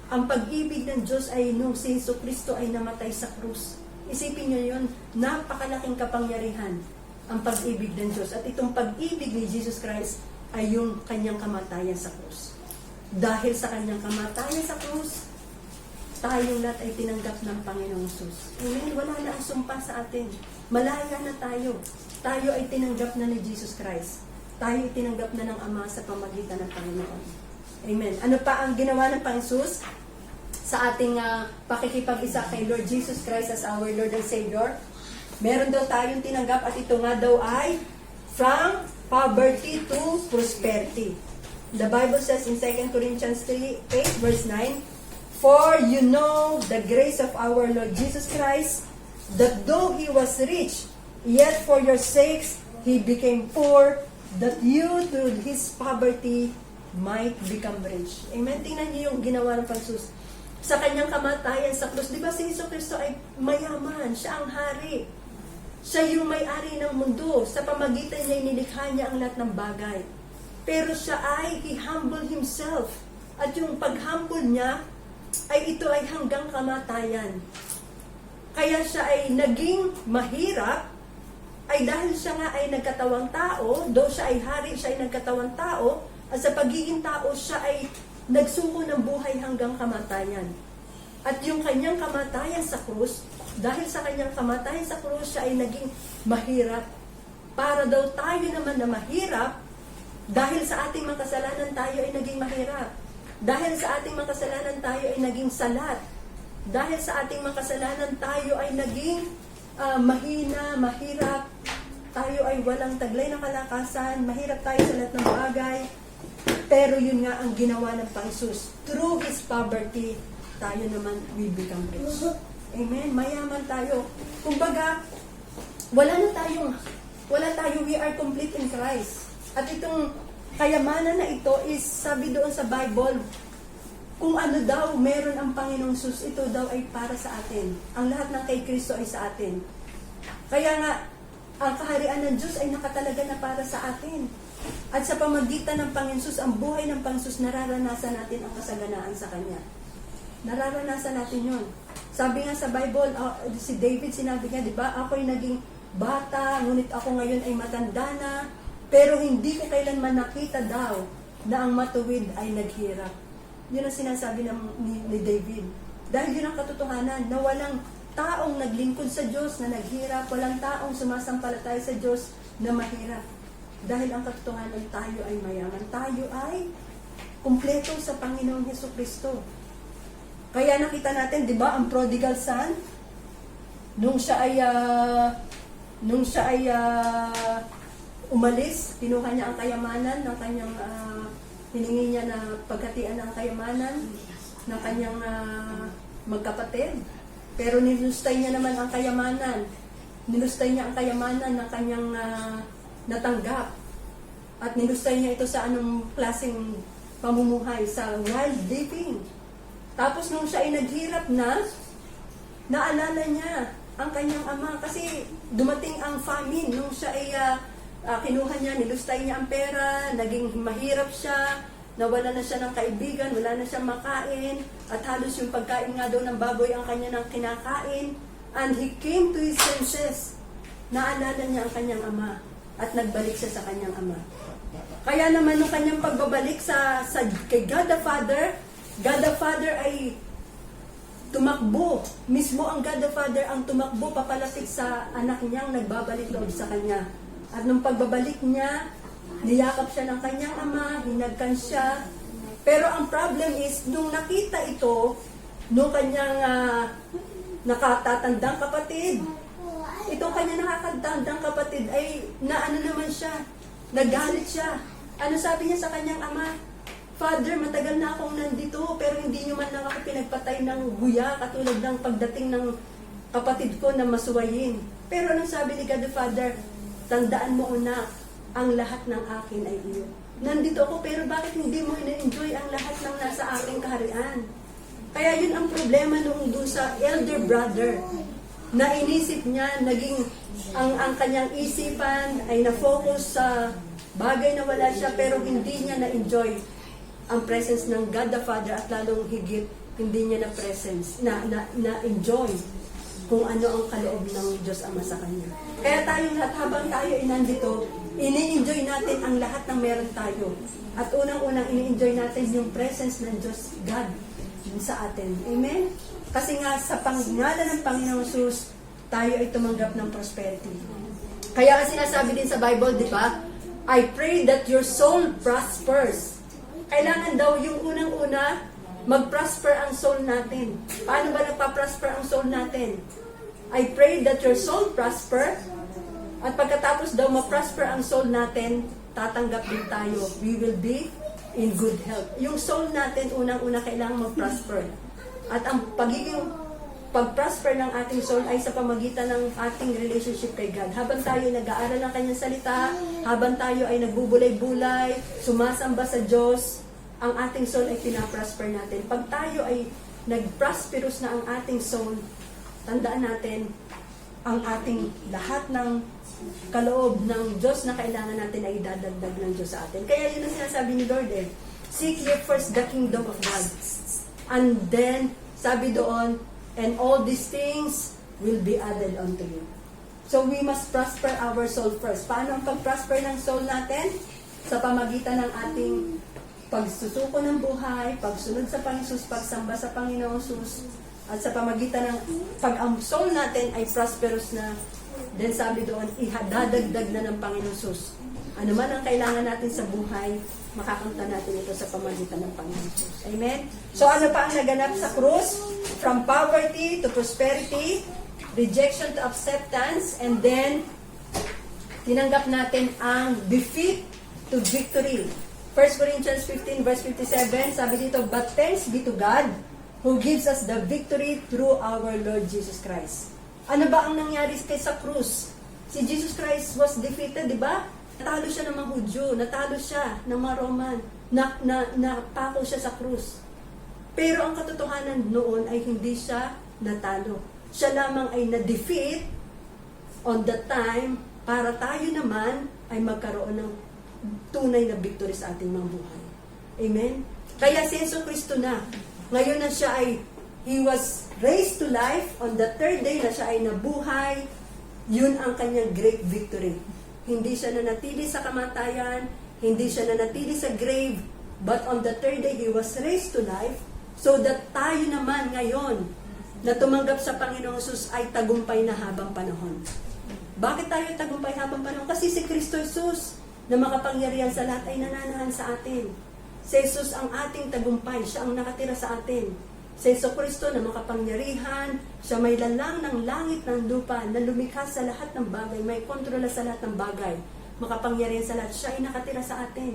Speaker 1: Ang pag-ibig ng Diyos ay nung si Jesu Cristo ay namatay sa krus. Isipin niyo yun, napakalaking kapangyarihan ang pag-ibig ng Diyos. At itong pag-ibig ni Jesus Christ ay yung kanyang kamatayan sa krus. Dahil sa kanyang kamatayan sa krus, tayong lahat ay tinanggap ng Panginoong Jesus. Amen? Wala na ang sumpa sa atin. Malaya na tayo. Tayo ay tinanggap na ni Jesus Christ. Tayo ay tinanggap na ng Ama sa pamagitan ng Panginoon. Amen. Ano pa ang ginawa ng Panginoon Jesus sa ating pakikipag-isa kay Lord Jesus Christ as our Lord and Savior? Meron daw tayong tinanggap at ito nga daw ay from poverty to prosperity. The Bible says in 2 Corinthians 8 verse 9, for you know the grace of our Lord Jesus Christ, that though He was rich, yet for your sakes He became poor, that you through His poverty might become rich. Amen? Tingnan niyo yung ginawa ng Panginoon sa kanyang kamatayan sa krus. Di ba si Jesu Cristo ay mayaman? Siya ang hari. Siya yung may-ari ng mundo. Sa pamagitan niya, nilikha niya ang lahat ng bagay. Pero siya He humbled Himself. At yung pag-humble niya, ito ay hanggang kamatayan. kaya siya ay naging mahirap, ay dahil siya nga ay nagkatawang tao, though siya ay hari, siya ay nagkatawang tao, at sa pagiging tao, siya ay nagsuko ng buhay hanggang kamatayan. At yung kanyang kamatayan sa krus, dahil sa kanyang kamatayan sa krus, siya ay naging mahirap. Para daw tayo naman na mahirap, dahil sa ating mga kasalanan tayo ay naging mahirap. Dahil sa ating mga kasalanan tayo ay naging salat. Dahil sa ating mga kasalanan tayo ay naging mahina, mahirap. Tayo ay walang taglay na kalakasan, mahirap tayo sa lahat ng bagay. Pero yun nga ang ginawa ng Panginoon. Through His poverty, tayo naman will become rich. Amen? Mayaman tayo. Kumbaga, wala tayo, we are complete in Christ. At itong kayamanan na ito is, sabi doon sa Bible, kung ano daw meron ang Panginoong Sus, ito daw ay para sa atin. Ang lahat ng kay Kristo ay sa atin. Kaya nga, ang kaharian ng Diyos ay nakatalaga na para sa atin. At sa pamagitan ng Panginoon Sus, ang buhay ng Panginoon Sus, nararanasan natin ang kasaganaan sa Kanya. Nararanasan natin yun. Sabi nga sa Bible, si David sinabi nga, di ba, ako'y naging bata, ngunit ako ngayon ay matanda na, pero hindi ko kailanman nakita daw na ang matuwid ay naghirap. Yun ang sinasabi ni David. Dahil yun ang katotohanan, na walang taong naglingkod sa Diyos na naghirap, walang taong sumasampalataya sa Diyos na mahirap. Dahil ang katotohanan, tayo ay mayaman. Tayo ay kumpleto sa Panginoong Hesukristo. Kaya nakita natin, di ba, ang prodigal son, nung siya ay umalis, kinuha niya ang kayamanan ng kanyang, hiningi niya na pagkatian ng kayamanan ng kanyang magkapatid. Pero nilustay niya naman ang kayamanan. Nilustay niya ang kayamanan ng kanyang natanggap. At nilustay niya ito sa anong klaseng pamumuhay, sa wild living. Tapos nung siya ay naghirap na, naalala niya ang kanyang ama. Kasi dumating ang famine. Nung siya ay kinuha niya, nilustay niya ang pera, naging mahirap siya, nawala na siya ng kaibigan, wala na siyang makain, at halos yung pagkain nga daw ng baboy ang kanya ng kinakain. And he came to his senses. Naalala niya ang kanyang ama at nagbalik siya sa kanyang ama. Kaya naman nung kanyang pagbabalik kay God the Father ay tumakbo. Mismo ang God the Father ang tumakbo papalapit sa anak niyang nagbabalik loob sa kanya. At nung pagbabalik niya, niyakap siya ng kanyang ama, hinagkan siya. Pero ang problem is, nung nakita ito, nung kanyang nakatatandang kapatid, itong kanyang nakatatandang kapatid ay naano naman siya, nagalit siya. Ano sabi niya sa kanyang ama? Father, matagal na akong nandito, pero hindi niyo man lang ako pinagpatay ng guya, katulad ng pagdating ng kapatid ko na masuwayin. Pero anong sabi ni God the Father? Tandaan mo, anak, ang lahat ng akin ay iyo. Nandito ako, pero bakit hindi mo ina-enjoy ang lahat ng nasa aking kaharian? Kaya yun ang problema nung doon sa elder brother, na inisip niya, naging ang kanyang isipan ay na-focus sa bagay na wala siya, pero hindi niya na-enjoy ang presence ng God the Father, at lalong higit, hindi niya na-enjoy kung ano ang kaloob ng Diyos Ama sa kanya. Kaya tayong lahat, habang tayo ay nandito, ini-enjoy natin ang lahat ng meron tayo. At unang-unang ini-enjoy natin yung presence ng Diyos, God, sa atin. Amen? Kasi nga, sa pangalan ng Panginoong Jesus, tayo ay tumanggap ng prosperity. Kaya kasi sinasabi din sa Bible, di ba? I pray that your soul prospers. Kailangan daw yung unang-una, mag-prosper ang soul natin. Paano ba nagpa-prosper ang soul natin? I pray that your soul prosper. At pagkatapos daw ma-prosper ang soul natin, tatanggap din tayo. We will be in good health. Yung soul natin, unang-una kailangan mag-prosper. At ang pag-prosper ng ating soul ay sa pamagitan ng ating relationship kay God. Habang tayo nag-aaral ng kanyang salita, habang tayo ay nagbubulay-bulay, sumasamba sa Diyos, ang ating soul ay pinaprosper natin. Pag tayo ay nag-prosperous na ang ating soul, tandaan natin, ang ating lahat ng kaloob ng Diyos na kailangan natin ay idadagdag ng Diyos sa atin. Kaya yun ang sinasabi ni Lord seek ye first the kingdom of God. And then, sabi doon, and all these things will be added unto you. So we must prosper our soul first. Paano ang pag-prosper ng soul natin? Sa pamagitan ng ating pagsusuko ng buhay, pagsunod sa Panginoon Jesus, pagsamba sa Panginoon Jesus, at sa pamagitan ng pag ang soul natin ay prosperous na, then sabi doon, ihadadagdag na ng Panginoon Jesus. Ano man ang kailangan natin sa buhay, makakamta natin ito sa pamagitan ng Panginoon Jesus. Amen? So ano pa ang naganap sa krus? From poverty to prosperity, rejection to acceptance, and then tinanggap natin ang defeat to victory. 1 Corinthians 15 verse 57, sabi dito, but thanks be to God who gives us the victory through our Lord Jesus Christ. Ano ba ang nangyari sa krus? Si Jesus Christ was defeated, di ba? Natalo siya ng mga Hudyo, natalo siya ng mga Roman, napako siya sa krus. Pero ang katotohanan noon ay hindi siya natalo. Siya lamang ay na-defeat on the time para tayo naman ay magkaroon ng tunay na victory sa ating mga buhay. Amen? Kaya si Yesu Cristo na, ngayon na siya ay, He was raised to life, on the third day na siya ay nabuhay, yun ang kanyang great victory. Hindi siya nanatili sa kamatayan, hindi siya nanatili sa grave, but on the third day, He was raised to life, so that tayo naman ngayon, na tumanggap sa Panginoong Jesus ay tagumpay na habang panahon. Bakit tayo tagumpay habang panahon? Kasi si Kristo Jesus, na makapangyarihan sa lahat ay nananahan sa atin. Si Jesus ang ating tagumpay, siya ang nakatira sa atin. Si Yesu Kristo na makapangyarihan, siya may lalang ng langit ng lupa, na lumikha sa lahat ng bagay, may kontrola sa lahat ng bagay, makapangyarihan sa lahat, siya ay nakatira sa atin.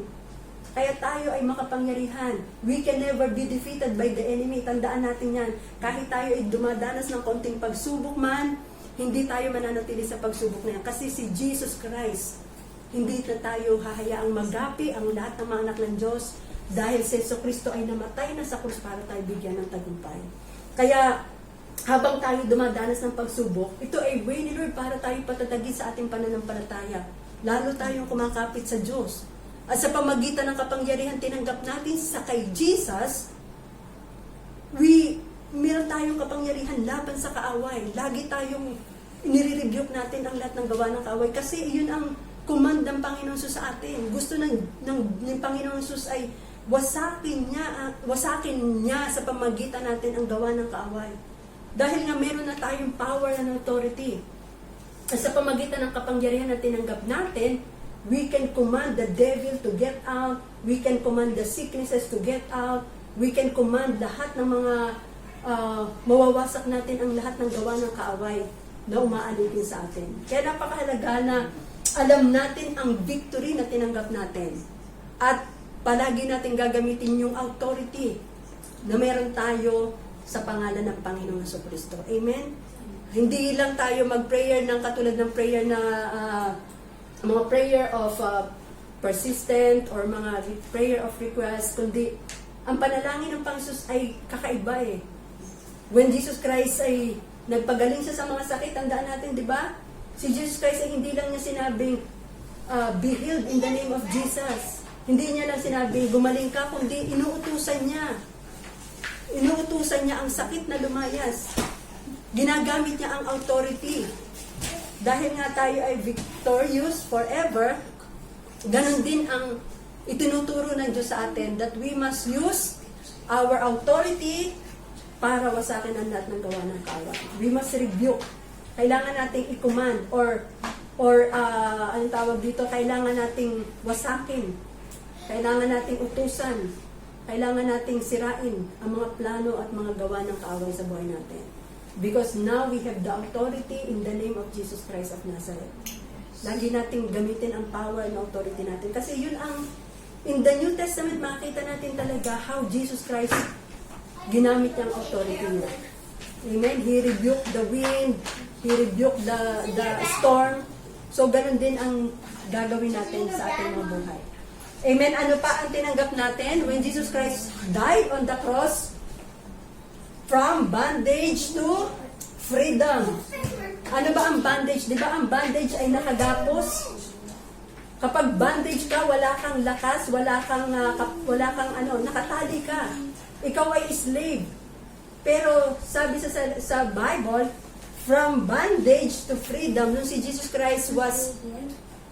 Speaker 1: Kaya tayo ay makapangyarihan. We can never be defeated by the enemy. Tandaan natin yan. Kahit tayo ay dumadanas ng konting pagsubok man, hindi tayo mananatili sa pagsubok na yan. Kasi si Jesus Christ, hindi na tayo hahayaang magapi ang lahat ng mga anak ng Diyos dahil si Yesu Kristo ay namatay na sa krus para tayo bigyan ng tagumpay. Kaya, habang tayo dumadanas ng pagsubok, ito ay way ni Lord para tayo patatagin sa ating pananampalataya. Lalo tayong kumakapit sa Diyos. At sa pamagitan ng kapangyarihan tinanggap natin sa kay Jesus, meron tayong kapangyarihan laban sa kaaway. Lagi tayong nire-rebuke natin ang lahat ng gawa ng kaaway kasi iyon ang command ng Panginoon Jesus sa atin. Gusto ng Panginoon Jesus ay wasakin niya sa pamagitan natin ang gawa ng kaaway. Dahil nga meron na tayong power and authority. At sa pamagitan ng kapangyarihan na tinanggap natin, we can command the devil to get out, we can command the sicknesses to get out, we can command lahat ng mga mawawasak natin ang lahat ng gawa ng kaaway na umaalipin sa atin. Kaya napakahalaga na alam natin ang victory na tinanggap natin. At palagi natin gagamitin yung authority na meron tayo sa pangalan ng Panginoong Jesucristo. Amen? Hindi lang tayo mag-prayer ng katulad ng prayer na mga prayer of persistent or mga prayer of request, kundi ang panalangin ng Panginoon ay kakaiba eh. When Jesus Christ ay nagpagaling siya sa mga sakit, tandaan natin, di ba? Si Jesus Christ ay hindi lang niya sinabing, be healed in the name of Jesus. Hindi niya lang sinabing, gumaling ka, kundi inuutusan niya. Inuutusan niya ang sakit na lumayas. Ginagamit niya ang authority. Dahil nga tayo ay victorious forever, ganun din ang itinuturo ng Diyos sa atin, that we must use our authority para wasakin ang lahat ng gawa ng kaaway. We must rebuke. Kailangan nating i-command or anong tawag dito, kailangan nating wasakin. Kailangan nating utusan. Kailangan nating sirain ang mga plano at mga gawa ng kaaway sa buhay natin. Because now we have the authority in the name of Jesus Christ of Nazareth. Lagi nating gamitin ang power and authority natin. Kasi yun ang, in the New Testament, makita natin talaga how Jesus Christ ginamit niyang authority niya. Amen? He rebuked the wind, He rebuked the storm. So, ganun din ang gagawin natin sa ating mga buhay. Amen? Ano pa ang tinanggap natin? When Jesus Christ died on the cross, from bondage to freedom. Ano ba ang bandage? Di ba ang bandage ay nakagapos? Kapag bandage ka, wala kang lakas, wala kang nakatali ka. Ikaw ay slave. Pero sabi sa Bible, from bondage to freedom. Nung si Jesus Christ was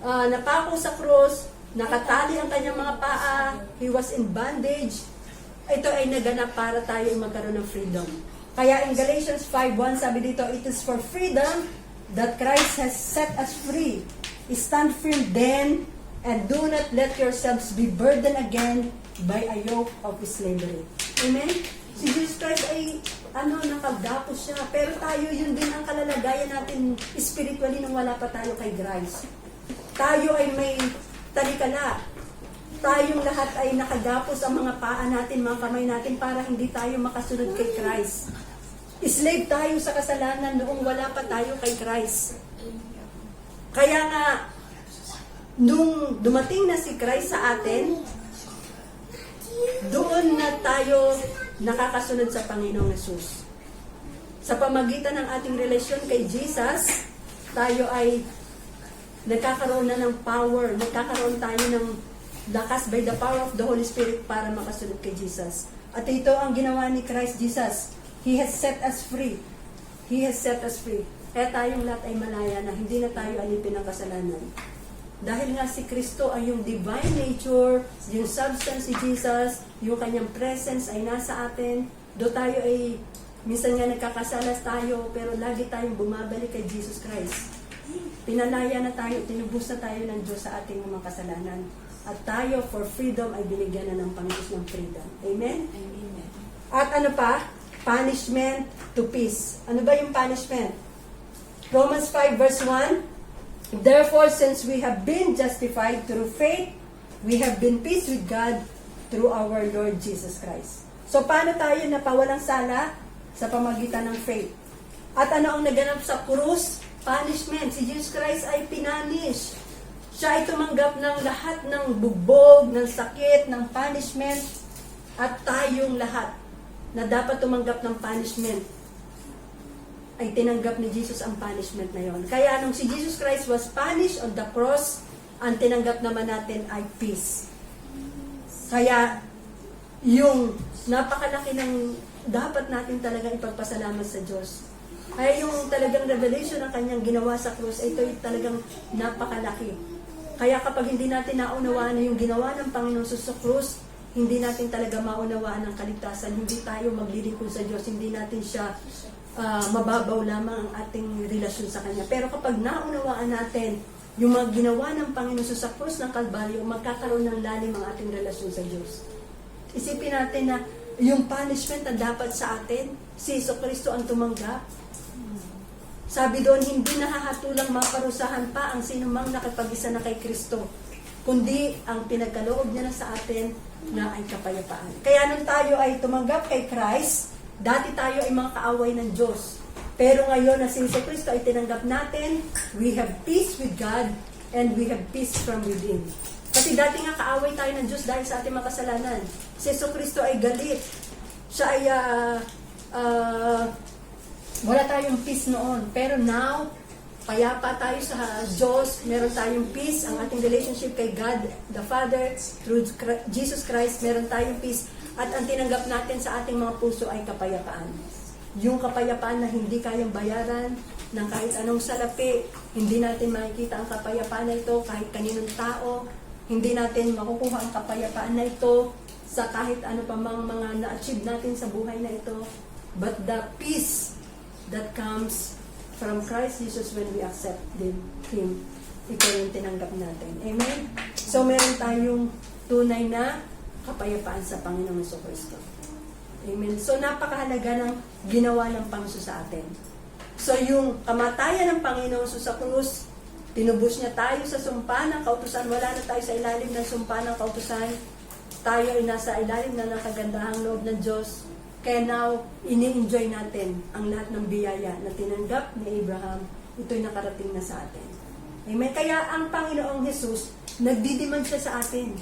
Speaker 1: napako sa krus, nakatali ang kanyang mga paa, he was in bondage, ito ay naganap para tayo ay magkaroon ng freedom. Kaya in Galatians 5:1, sabi dito, it is for freedom that Christ has set us free. Stand firm then, and do not let yourselves be burdened again by a yoke of slavery. Amen? Si Jesus Christ ay nakagapos siya. Pero tayo, yun din ang kalalagayan natin spiritually nung wala pa tayo kay Christ. Tayo ay may talikala. Tayong lahat ay nakagapos ang mga paa natin, mga kamay natin para hindi tayo makasunod kay Christ. Slave tayo sa kasalanan noong wala pa tayo kay Christ. Kaya nga, nung dumating na si Christ sa atin, doon na tayo nakakasunod sa Panginoong Hesus. Sa pamagitan ng ating relasyon kay Jesus, tayo ay nagkakaroon na ng power, nagkakaroon tayo ng lakas by the power of the Holy Spirit para makasunod kay Jesus. At ito ang ginawa ni Christ Jesus. He has set us free. He has set us free. Kaya tayong lahat ay malaya na hindi na tayo alipin ng kasalanan. Dahil nga si Kristo ay yung divine nature, yung substance si Jesus, yung kanyang presence ay nasa atin. Do tayo ay, minsan nga nagkakasalas tayo, pero lagi tayong bumabalik kay Jesus Christ. Pinalaya na tayo, tinubos na tayo ng Diyos sa ating mga kasalanan. At tayo, for freedom, ay binigyan na ng Panginoon ng freedom. Amen?
Speaker 2: Amen.
Speaker 1: At ano pa? Punishment to peace. Ano ba yung punishment? Romans 5 verse 1, therefore, since we have been justified through faith, we have been peace with God through our Lord Jesus Christ. So, paano tayo napawalang sala? Sa pamagitan ng faith. At ano ang naganap sa krus? Punishment. Si Jesus Christ ay pinanish. Siya ay tumanggap ng lahat ng bugbog, ng sakit, ng punishment. At tayong lahat na dapat tumanggap ng punishment ay tinanggap ni Jesus ang punishment na yon. Kaya nung si Jesus Christ was punished on the cross, ang tinanggap naman natin ay peace. Kaya yung napakalaki ng dapat natin talagang ipagpasalamat sa Diyos. Kaya yung talagang revelation ng kanyang ginawa sa krus, ito ay talagang napakalaki. Kaya kapag hindi natin naunawaan yung ginawa ng Panginoon sa krus, hindi natin talaga maunawaan ang kaligtasan, hindi tayo maglilingkod sa Diyos, hindi natin siya mababaw lamang ang ating relasyon sa Kanya. Pero kapag naunawaan natin yung mga ginawa ng Panginoon sa krus ng Kalbaryo, magkakaroon ng lalim ang ating relasyon sa Diyos. Isipin natin na yung punishment na dapat sa atin, si Jesucristo ang tumanggap. Sabi doon, hindi nahahatulang maparusahan pa ang sinumang nakipag-isa na kay Kristo, kundi ang pinagkaloob niya na sa atin na ay kapayapaan. Kaya nung tayo ay tumanggap kay Christ, dati tayo ay mga kaaway ng Diyos. Pero ngayon na si Jesucristo ay tinanggap natin, we have peace with God and we have peace from within. Kasi dati nga kaaway tayo ng Diyos dahil sa ating mga kasalanan. Si Jesucristo ay galit. Siya ay wala tayong peace noon. Pero now, payapa tayo sa Diyos, meron tayong peace, ang ating relationship kay God, the Father, through Jesus Christ, meron tayong peace. At ang tinanggap natin sa ating mga puso ay kapayapaan. Yung kapayapaan na hindi kayang bayaran ng kahit anong salapi, hindi natin makikita ang kapayapaan na ito kahit kaninong tao, hindi natin makukuha ang kapayapaan na ito sa kahit ano pa mga na-achieve natin sa buhay na ito. But the peace that comes from Christ Jesus when we accept Him, ito yung tinanggap natin. Amen? So, meron tayong tunay na kapayapaan sa Panginoong Jesucristo. Amen? So, napakahalaga ng ginawa ng Panginoon sa atin. So, yung kamatayan ng Panginoon sa krus, tinubos niya tayo sa sumpa ng kautusan. Wala na tayo sa ilalim ng sumpa ng kautusan. Tayo ay nasa ilalim na ng kagandahang loob ng Diyos. Kaya now, ini-enjoy natin ang lahat ng biyaya na tinanggap ni Abraham. Ito'y nakarating na sa atin. Amen? Kaya ang Panginoong Jesus, nagdidemand siya sa atin.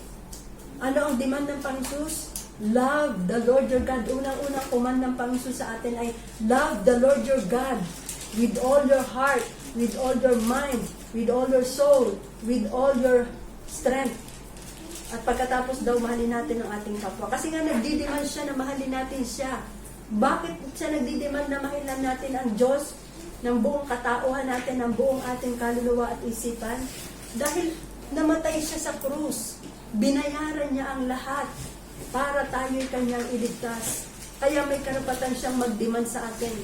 Speaker 1: Ano ang demand ng Panginoon Jesus? Love the Lord your God. Unang-unang command ng Panginoon Jesus sa atin ay love the Lord your God with all your heart, with all your mind, with all your soul, with all your strength. At pagkatapos daw, mahalin natin ang ating kapwa. Kasi nga nagdidemand siya na mahalin natin siya. Bakit siya nagdidemand na mahalin natin ang Diyos? ng buong katauhan natin, ng buong ating kaluluwa at isipan. Dahil namatay siya sa krus. Binayaran niya ang lahat para tayo'y kanyang iligtas. Kaya may karapatan siyang magdemand sa atin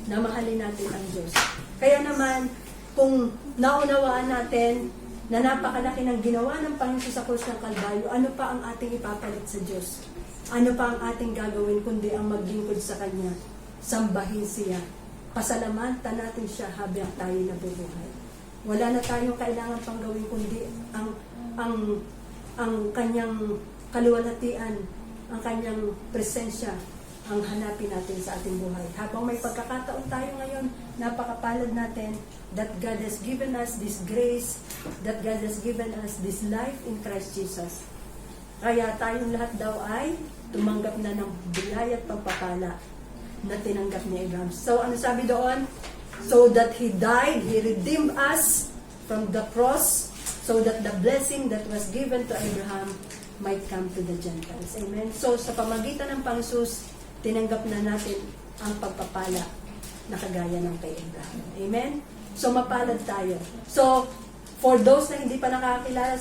Speaker 1: na mahalin natin ang Diyos. Kaya naman, kung naunawaan natin na napakalaki ng ginawa ng Panginoon sa krus ng Kalbaryo, ano pa ang ating ipapalit sa Diyos? Ano pa ang ating gagawin kundi ang maglingkod sa Kanya, sambahin siya, pasalamatan natin siya habang tayo nabubuhay. Wala na tayong kailangan pang gawin kundi ang Kanyang kaluwalhatian, ang Kanyang presensya, ang hanapin natin sa ating buhay. Habang may pagkakataon tayo ngayon, napakapalad natin that God has given us this grace, that God has given us this life in Christ Jesus. Kaya tayong lahat daw ay tumanggap na ng biyaya at pagpapala na tinanggap ni Abraham. So, ano sabi doon? So that He died, He redeemed us from the cross, so that the blessing that was given to Abraham might come to the Gentiles. Amen? So, sa pamagitan ng Panginoon, tinanggap na natin ang pagpapala na kagaya ng kay Abraham. Amen? So, mapalad tayo. So, for those na hindi pa nakakilala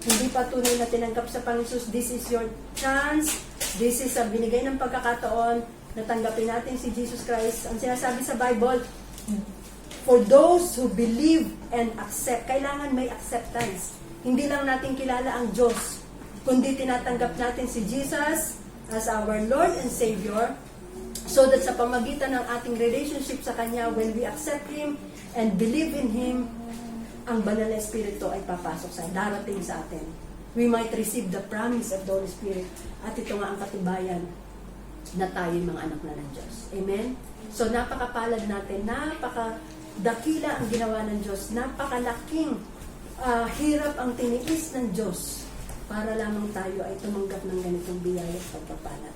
Speaker 1: hindi pa tunay na tinanggap sa Panginoon, this is your chance. This is a binigay ng pagkakataon na tanggapin natin si Jesus Christ. Ang sinasabi sa Bible, for those who believe and accept, kailangan may acceptance. Hindi lang natin kilala ang Diyos, kundi tinatanggap natin si Jesus as our Lord and Savior, so that sa pamagitan ng ating relationship sa Kanya, when we accept Him and believe in Him, ang banal na Espiritu ay papasok sa darating sa atin. We might receive the promise of the Holy Spirit. At ito nga ang katibayan na tayo mga anak na ng Diyos. Amen? So napakapalad natin, napakadakila ang ginawa ng Diyos, napakalaking hirap ang tiniis ng Diyos para lamang tayo ay tumanggap ng ganitong biyaya at pagpapala.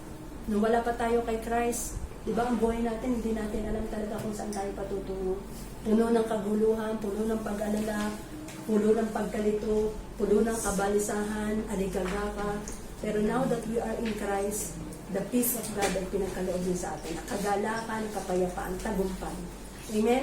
Speaker 1: Nung wala pa tayo kay Christ, di ba ang buhay natin, hindi natin alam talaga kung saan tayo patutungo. Puno ng kaguluhan, puno ng pag-alala, puno ng pagkalito, puno ng kabalisahan, aligagaka. Pero now that we are in Christ, the peace of God ay pinagkaloob din sa atin. Kagalakan, kapayapaan, tagumpay. Amen?